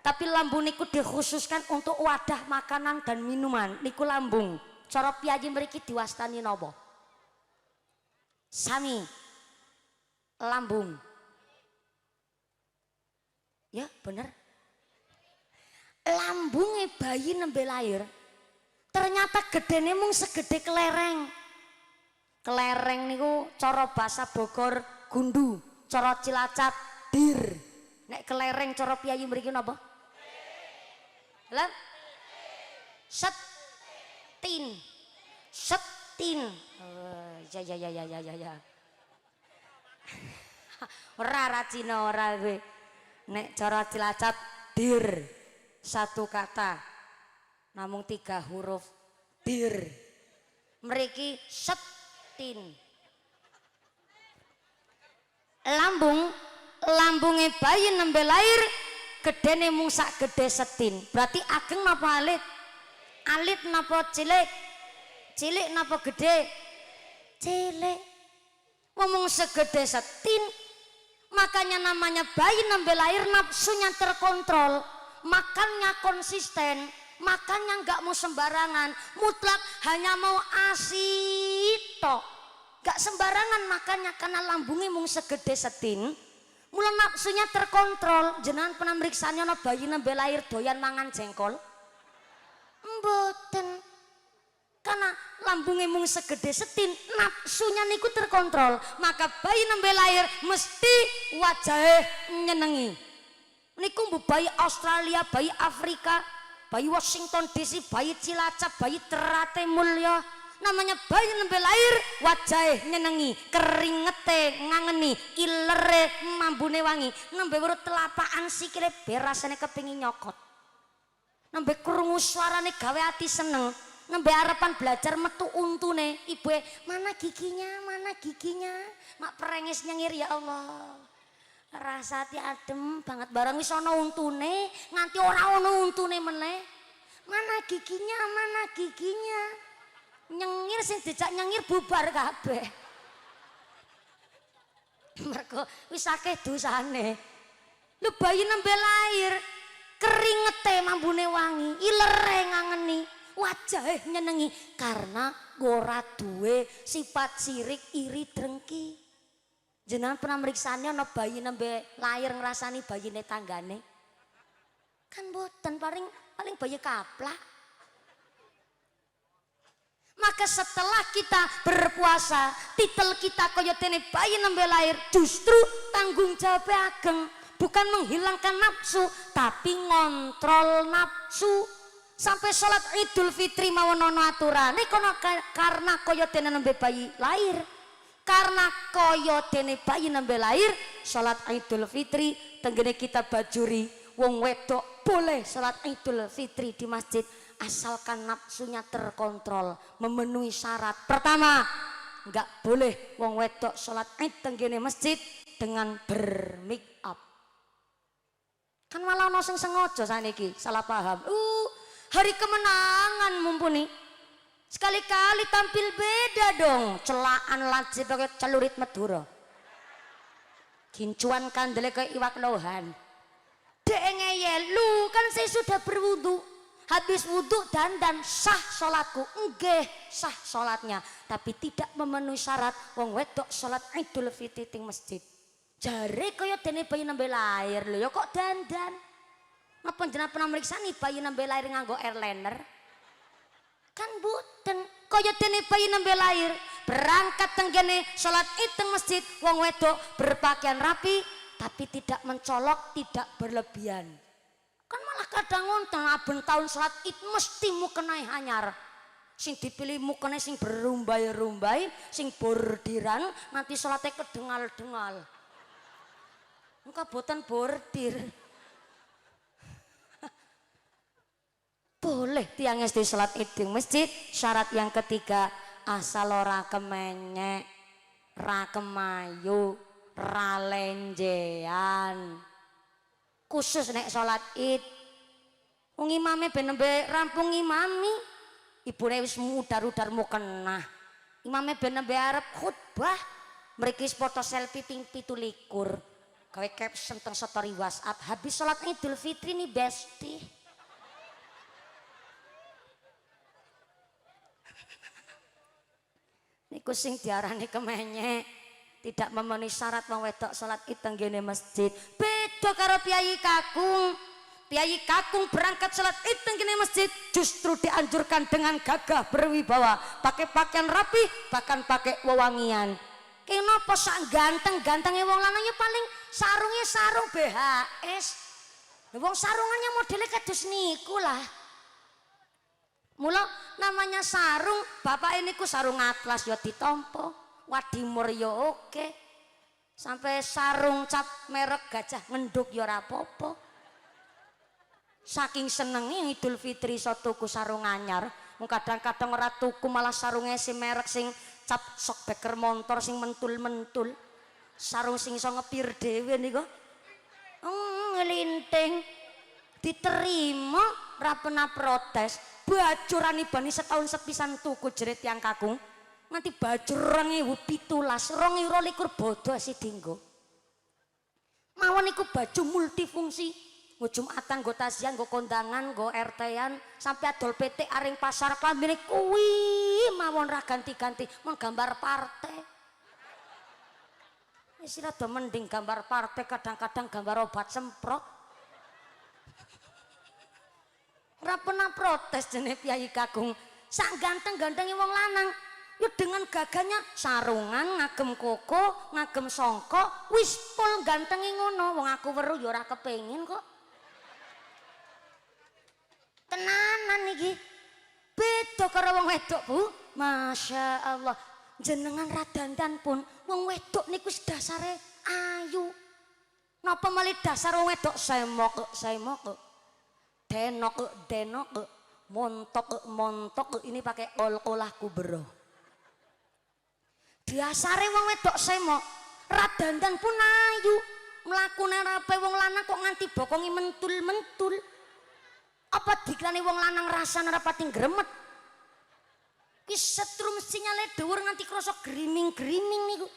Tapi lambung niku dikhususkan untuk wadah makanan dan minuman. Niku lambung. Cara piyayi mriki diwastani napa? Sami. Lambung. Ya, bener. Lambunge bayi nembe lahir. Ternyata gedene mung segede kelereng. Kelereng niku cara basa Bogor gundu, cara Cilacap dir. Nek kelereng cara piyayi mriki napa? Lah setin ya ora Cina ora kowe nek cara Cilacap dir satu kata namung 3 huruf dir mriki setin lambunge bayi nembe lahir gedene mung sak gede setin. Berarti ageng napa alit? Alit napa cilik? Cilik napa gede? Cilik. Ngomong segede setin. Makanya namanya bayi nembe lahir nafsunya terkontrol, makannya konsisten, makannya nggak mau sembarangan, mutlak hanya mau ASI tok. Nggak sembarangan makannya karena lambungnya mung segede setin. Mula nafsunya terkontrol. Jenengan pernah meriksanya no bayi nembe lahir doyan mangan jengkol? Mboten. Karena lambungnya mung segede setin, nafsunya niku terkontrol. Maka bayi nembe lahir mesti wajahnya nyenengi. Niku mbu bayi Australia, bayi Afrika, bayi Washington DC, bayi Cilacap, bayi Ternate Mulya. Namanya bayi nembe lahir wajahnya nyenengi, keringete ngangeni, ilere mambune wangi, nembe weruh telapaan sikile berasane kepingin nyokot, nembe krungu suarane gawe ati seneng, nembe arepan belajar metu untune ibuke mana giginya mak perengis nyengir ya Allah rasa ati adem banget barang wis ana untune nganti ora ana untune meneh mana giginya nyengir sing dijak nyengir bubar kabeh. Mergo wis akeh dosane. Lho bayi nembe lahir keringete mambune wangi, ilere ngangeni, wajahe nyenengi karena ora duwe sifat sirik iri drengki. Jenengan pernah meriksane ana bayi nembe lahir ngrasani bayine tanggane? Kan boten paling bayi kaplak. Maka setelah kita berpuasa, titel kita kaya dene bayi nembe lahir, justru tanggung jawab ageng, bukan menghilangkan nafsu, tapi ngontrol nafsu. Sampai sholat Idul Fitri mawon ono aturane kono karena kaya dene nembe bayi lahir. Karena kaya dene bayi nembe lahir, sholat Idul Fitri tenggene kita bajuri wong wedok boleh sholat Idul Fitri di masjid asalkan nafsunya terkontrol, memenuhi syarat. Pertama, enggak boleh wong wedok sholat Id tenggene masjid dengan bermake up. Kan malah ono sing sengaja saniki salah paham. Hari kemenangan mumpuni. Sekali-kali tampil beda dong, celaan laji pakai celurit Madura. Gincuan kandele kayak iwak lohan. Dek ngeyel, lu kan saya sudah berwudu. Habis wudhu dandan sah sholatku, enggak sah sholatnya, tapi tidak memenuhi syarat wong wedok sholat Idul Fitri ting masjid. Jare kaya dene bayi nembe lahir lho ya kok dandan. Ngapa jenengan pernah meriksani bayi nembe lahir nganggo airliner? Kan boten kaya dene bayi nembe lahir berangkat tenggene sholat Id teng masjid wong wedok berpakaian rapi tapi tidak mencolok, tidak berlebihan. Kan malah kadang ngonten aben tahun salat Id mesti mukena anyar. Sing dipilih mukena sing berumbai-rumbai, sing bordiran, nanti salate kedengal-dengal. Engko boten bordir. Boleh tiang SD salat Id di masjid, syarat yang ketiga asal ora kemenyek, ra kemayu, ra lenjean. Khusus nek sholat Id wong imame ben nembe rampung imami, ibune wis mudar-udar mukena, imame ben nembe arep khutbah, mriki foto selfie ping 17 gawe caption teng story WhatsApp habis sholat Idul Fitri nih besti. Niku sing diarani kemenyek, tidak memenuhi syarat wong wedok sholat Id tenggene masjid. Beda karo Piyayi Kakung. Piyayi Kakung berangkat sholat Id tenggene masjid justru dianjurkan dengan gagah berwibawa, pakai pakaian rapi, bahkan pakai wewangian. Kenapa sak ganteng-gantenge wong lanangnya paling sarungnya sarung BHS. Wong sarungannya modelnya kados niku lah. Mula namanya sarung, bapak ini ku sarung atlas ya ditompo. Wadimur ya oke, sampai sarung cap merek Gajah Ngenduk ya ora apa-apa. Saking senenge Idul Fitri iso tuku sarung anyar, kadang-kadang ora tuku malah sarungnya si merek sing cap Shockbacker Montor sing mentul-mentul. Sarung sing iso ngepir dhewe niku. Ngelinting diterima ra pernah protes. Bajurane bani setahun sepisan tuku jerit yang Kakung. Nanti baju 2017 bodoh si dinggo. Mawon iku baju multifungsi. Nggo Jumatan, nggo tasyahan, nggo kondangan, nggo RT-an, sampai adol PT aring pasar klambine kuwi mawon ra ganti-ganti, mon gambar partai. Wis rada mending gambar partai, kadang-kadang gambar obat semprot. Ora pernah protes jenenge Piyayi Kakung. Sak ganteng-gantengi wong lanang. Ya dengan gagahnya sarungan, ngagem koko, ngagem songkok, wis pol gantengi ngono. Wong aku weruh ya ora kepengin kok. Tenanan iki. Beda karo wong wedok, Bu. Masya Allah. Jenengan ra dandan pun wong wedok niku wis dasare ayu. Napa malih dasar wong wedok semok. Denok, montok, ini pakai olah kubro. Biasane wong wedok semok, ra dandan pun ayu. Mlakune rape wong lanang kok nganti bokongi mentul-mentul. Apa dikirane wong lanang rasane ora pati gremet. Ki setrum sinyale dhuwur nganti krasa griming-griming niku.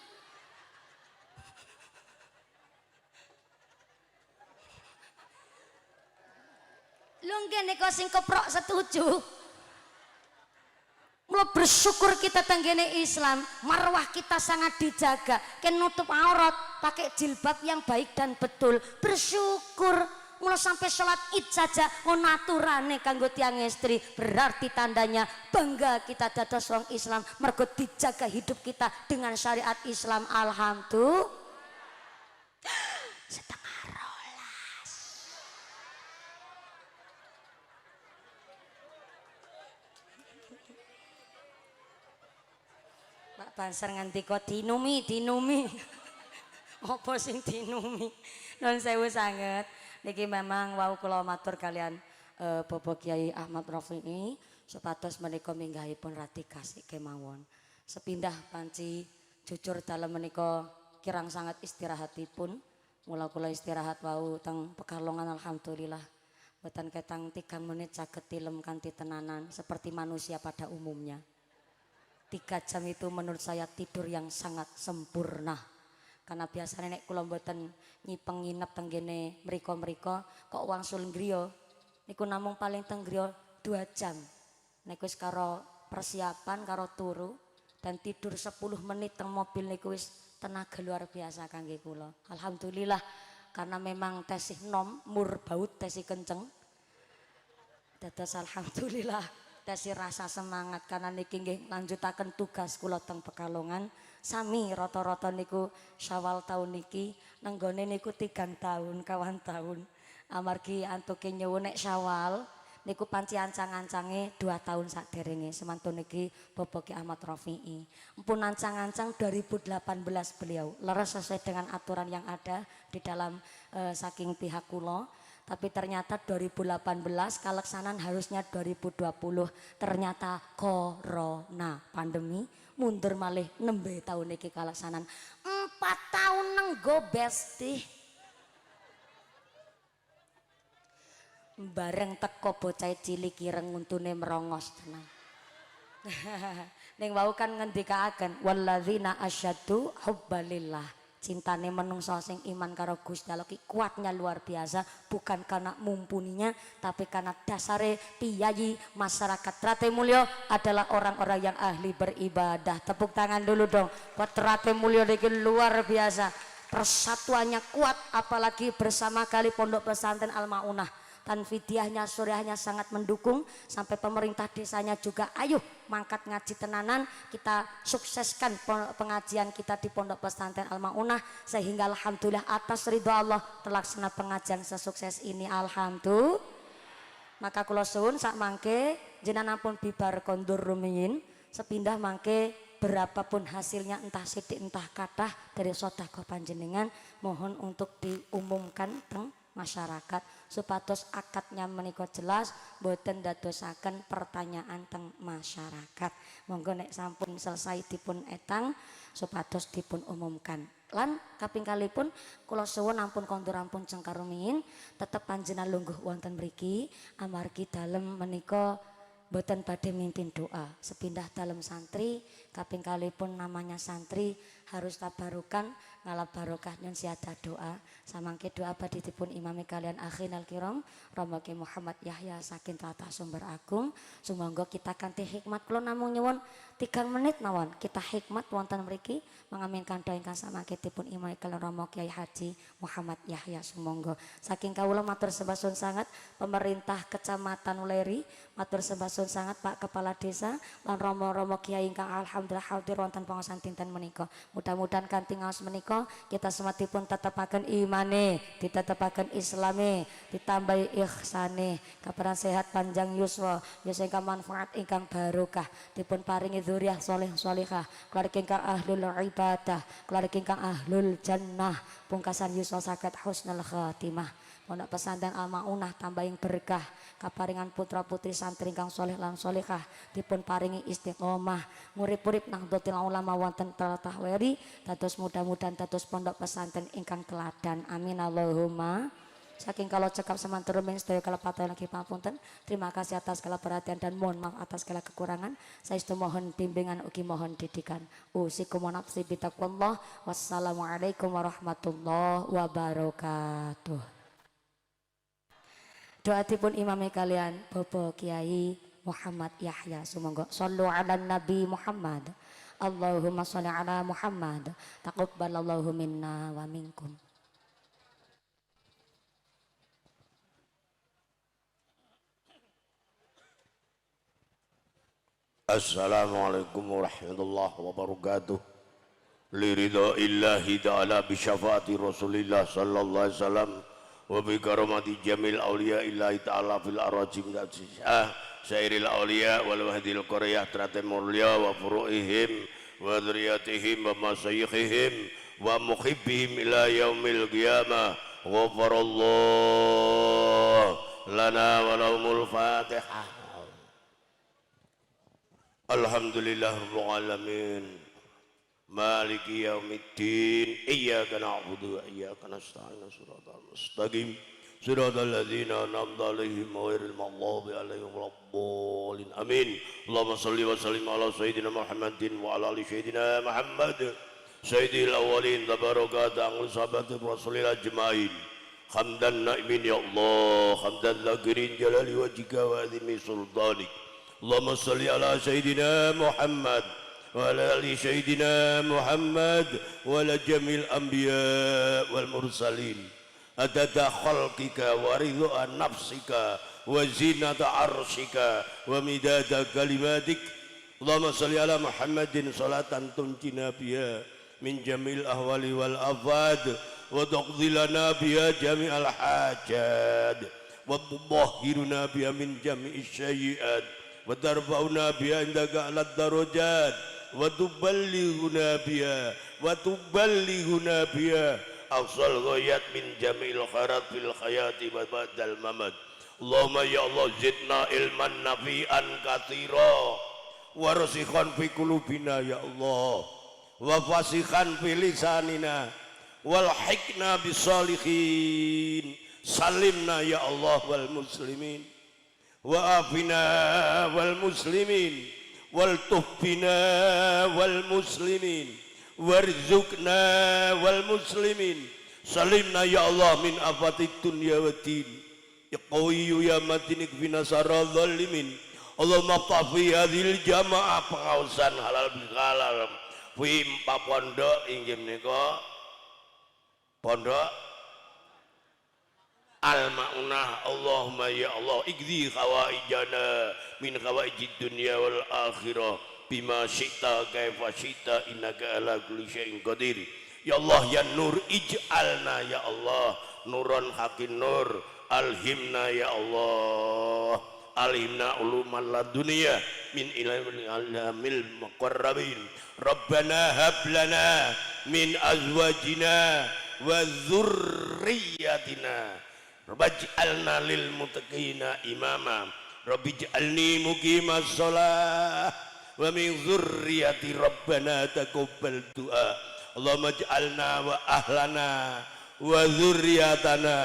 Lunggen kok sing keprok setuju. Mula bersyukur kita tenggene Islam, marwah kita sangat dijaga. Ken nutup aurat, pakai jilbab yang baik dan betul. Bersyukur mula sampai sholat id saja ngono aturane kanggo tiang istri, berarti tandanya bangga kita dados wong Islam mergo dijaga hidup kita dengan syariat Islam. Alhamdulillah. Setengah rolas. Pak Banser ngendika dinumi apa sing dinumi. Nuwun sewu sanget. Niki memang wau kula matur kalian Bapak Kiai Ahmad Rafi'i supados menika minggahipun rati kasih kemawon. Sepindah panci jujur dalem menika kirang sangat istirahatipun. Mula kula istirahat wau teng Pekalongan alhamdulillah. Mboten ketang 3 menit saged tilem kanthi tenanan seperti manusia pada umumnya. 3 jam itu menurut saya tidur yang sangat sempurna. Karena biasanya nek kula mboten nyipeng nginep teng kene mriko-mriko kok wangsul griya niku namung paling teng griya 2 jam. Nek wis karo persiapan karo turu dan tidur 10 menit teng mobil niku wis tenaga luar biasa kangge kula. Alhamdulillah karena memang tesih nom mur baut tesih kenceng. Dados alhamdulillah tesih rasa semangat karena niki nggih lanjutaken tugas kula teng Pekalongan. Sami rata-rata niku Syawal tahun niki nenggone niku 3 tahun kawan tahun. Amargi antuke nyuwun nek Syawal niku panci ancang-ancange 2 tahun saderenge semantun niki Bapak Ki Ahmad Rafi'i. Empun ancang-ancang 2018 beliau leres sesuai dengan aturan yang ada di dalam saking pihak kula. Tapi ternyata 2018 kaleksanan harusnya 2020. Ternyata corona pandemi mundur malih nembe tahun niki kaleksanan 4 tahun nenggo besti. Bareng teko bocah cilik ireng untune merongos tenan. Ning wau kan ngendikaaken walladzina asyaddu hubbalillah. Cintane menungso sing iman karo Gusti Allah ki kuatnya luar biasa, bukan karena mumpuninya tapi karena dasare piyayi masyarakat Trate Mulyo adalah orang-orang yang ahli beribadah. Tepuk tangan dulu dong buat Trate Mulyo niki luar biasa. Persatuannya kuat apalagi bersama kali Pondok Pesantren Al Maunah. Tanfidiahnya suriahnya sangat mendukung sampai pemerintah desanya juga ayo mangkat ngaji tenanan, kita sukseskan pengajian kita di Pondok Pesantren Al Maunah sehingga alhamdulillah atas ridho Allah terlaksana pengajian sesukses ini alhamdulillah. Maka kula suwun sak mangke jenengan pun bibar kondur rumiyin sepindah mangke berapapun hasilnya entah sithik entah kathah dari sedekah panjenengan mohon untuk diumumkan teng masyarakat supados akadnya menika jelas boten dadosaken pertanyaan teng masyarakat. Monggo nek sampun selesai dipun etang supados dipun umumkan. Lan kaping kalipun kula suwun ampun kondur ampun cengkar rumiyin tetep panjenengan lungguh wonten mriki amargi dalem menika boten badhe mimpin doa. Sepindah dalem santri kaping kalipun namanya santri harus tabarukan ngalap barokah nyun siada doa samangke doa badhe dipun imami kalian akhinal kiram Rama Ki Muhammad Yahya saking tata sumber agung. Sumangga kita kanthi hikmat kula namung nyuwun 3 menit mawon kita hikmat wonten mriki mengaminkan doa ingkang samangke dipun imami kalian Rama Kiai Haji Muhammad Yahya. Sumangga saking kawula matur sembah sun sangat pemerintah Kecamatan Uleri, matur sembah sun sangat Pak Kepala Desa lan Rama-rama Kiai ingkang alhamdulillah hadir wonten pangaosan dinten menika. Mudah-mudahan kanthi ngaos menika kita semua dipun tetepaken imane, ditetepaken islame, ditambahi ihsane, kabaran sehat panjang yuswa, yuswa ingkang manfaat ingkang barokah, dipun paringi dzurriyyah sholih sholihah, keluarga ingkang ahlul ibadah, keluarga ingkang ahlul jannah, pungkasan yuswa saged husnul khatimah. Pondok Pesantren Al Maunah tambahing berkah kaparingan putra putri santri ingkang soleh lan solehah dipun paringi istiqomah ngurip-urip nahdlatul ulama wonten tlatah Weri dados mudah-mudahan dados pondok pesantren ingkang teladan amin Allahumma. Saking kalau cekap semantur rumiyin sedaya kalepatan lagi pamunten. Terima kasih atas segala perhatian dan mohon maaf atas segala kekurangan. Saestu mohon bimbingan ugi mohon didikan. Usikum wa nafsi bitaqwallah. Wassalamualaikum warahmatullahi wabarakatuh. Doa dipun imami kalian Bapak Kiai Muhammad Yahya sumangga shallu ala Nabi Muhammad. Allahumma shalli ala Muhammad. Taqabbalallahu minna wa minkum. Assalamualaikum warahmatullahi wabarakatuh. Liridha illahi ta'ala bisyafaati Rasulillah sallallahu alaihi wasallam wa bi karamati jamil awliya illahi ta'ala fil arajim ta'ala syairil awliya wal wahdil qaryah teratai mulia wa furu'ihim wa dzurriyyatihim wa masyayikhihim wa muhibbihim ila yaumil qiyamah. Ghafarallahu lana wa lahumul fatihah. Alhamdulillah rabbil alamin maliki yaumiddin iyyaka na'budu wa iyyaka nasta'in shiratal mustaqim shiratal ladzina an'amta 'alaihim ghairil maghdubi 'alaihim waladdallin amin. Allahumma shalli wa sallim ala sayyidina Muhammadin wa ala ali sayyidina Muhammad sayyidil awwalin tabaraka ta'ala sahabati rasulillah ajmain hamdan na'imin ya Allah hamdan zakirin jalali wajhika wa azimi sultanik. Allahumma salli ala Sayyidina Muhammad wa ala ali Sayyidina Muhammad wa ala jamil anbiya wal mursalin adada khalqika wa ridha nafsika wa zinata arshika wa midada kalimatik. Allahumma salli ala Muhammadin salatan tunjina biha min jamil ahwali wal afad wa taqdi lana biha jami'al hajat wa tudahhiruna biha min jami'is sayyi'at wa tarfa'una biha indaka 'alad darajat wa tuballighuna biha aqsal ghayat min jami'il khairat fil hayati wa ba'dal mamat. Allahumma ya Allah zidna ilman nafi'an katsira warsikhan fi qulubina ya Allah wa fasikhan fi lisanina wal hikna bisalihin salimna ya Allah wal muslimin wa afina wal muslimin wal tuhfina wal muslimin warzuqna wal muslimin salimna ya Allah min afatid dunya wa din ya qawiyyu ya matin ikfina sarra zalimin. Allahumma tafi hadhil jamaah pengawasan halal bihalal fi pondok inggih menika pondok Al-Ma'unah. Allahumma ya Allah igdi khawaijana min khawaijid dunya wal akhirah bima syi'ta kaifa syi'ta innaka ala kulli syai'in qadir. Ya Allah ya nur ij'alna ya Allah nuran hakin nur alhimna ya Allah alhimna uluman ladunya min ilmil alamil muqarrabin. Rabbana hab lana min azwajina wa dzurriyyatina Rabbij'alna lil muttaqina imama Rabbij'alni muqimas shalah wa min dzurriyyati Rabbana taqabbal du'a. Allahumma ij'alna wa ahlana wa dzurriyyatana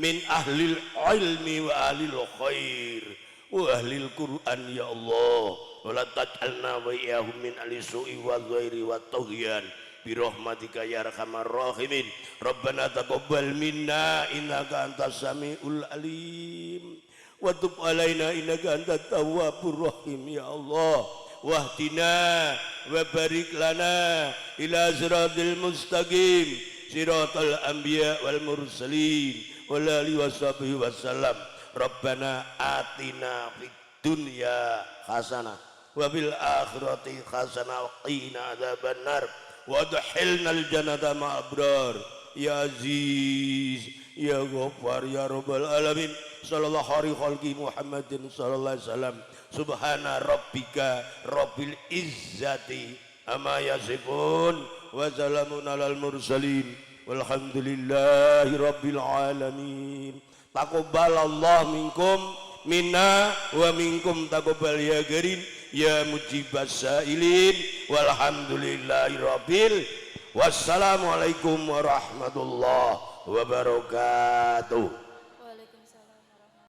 min ahlil ilmi wa ahlil khair wa ahlil Qur'an ya Allah wa la taj'alna wa iyyahum min ahli su'i wa dhairi wa tughyan birahmatika ya arhamar rahimin. Rabbana taqabbal minna innaka antas samiul alim wa tub alaina innaka antat tawwabur rahim ya Allah wahdina wa barik lana ila siratal mustaqim siratal anbiya wal mursalin wal alihi washabihi wasallam. Rabbana atina fid dunya hasanah wa bil akhirati hasanah wa qina adzabannar wa adkhilnal jannata ma'al abrar ya aziz ya ghaffar ya rabbal alamin. Sallallahu alaihi khalqi Muhammadin sallallahu alaihi wasallam. Subhana rabbika rabbil izzati amma yasifun wa salamun alal mursalin walhamdulillahi rabbil alamin. Taqabbalallahu minkum minna wa minkum taqabbal ya karim ya mujibas sailin walhamdulillahi rabbil. Wassalamualaikum warahmatullahi wabarakatuh.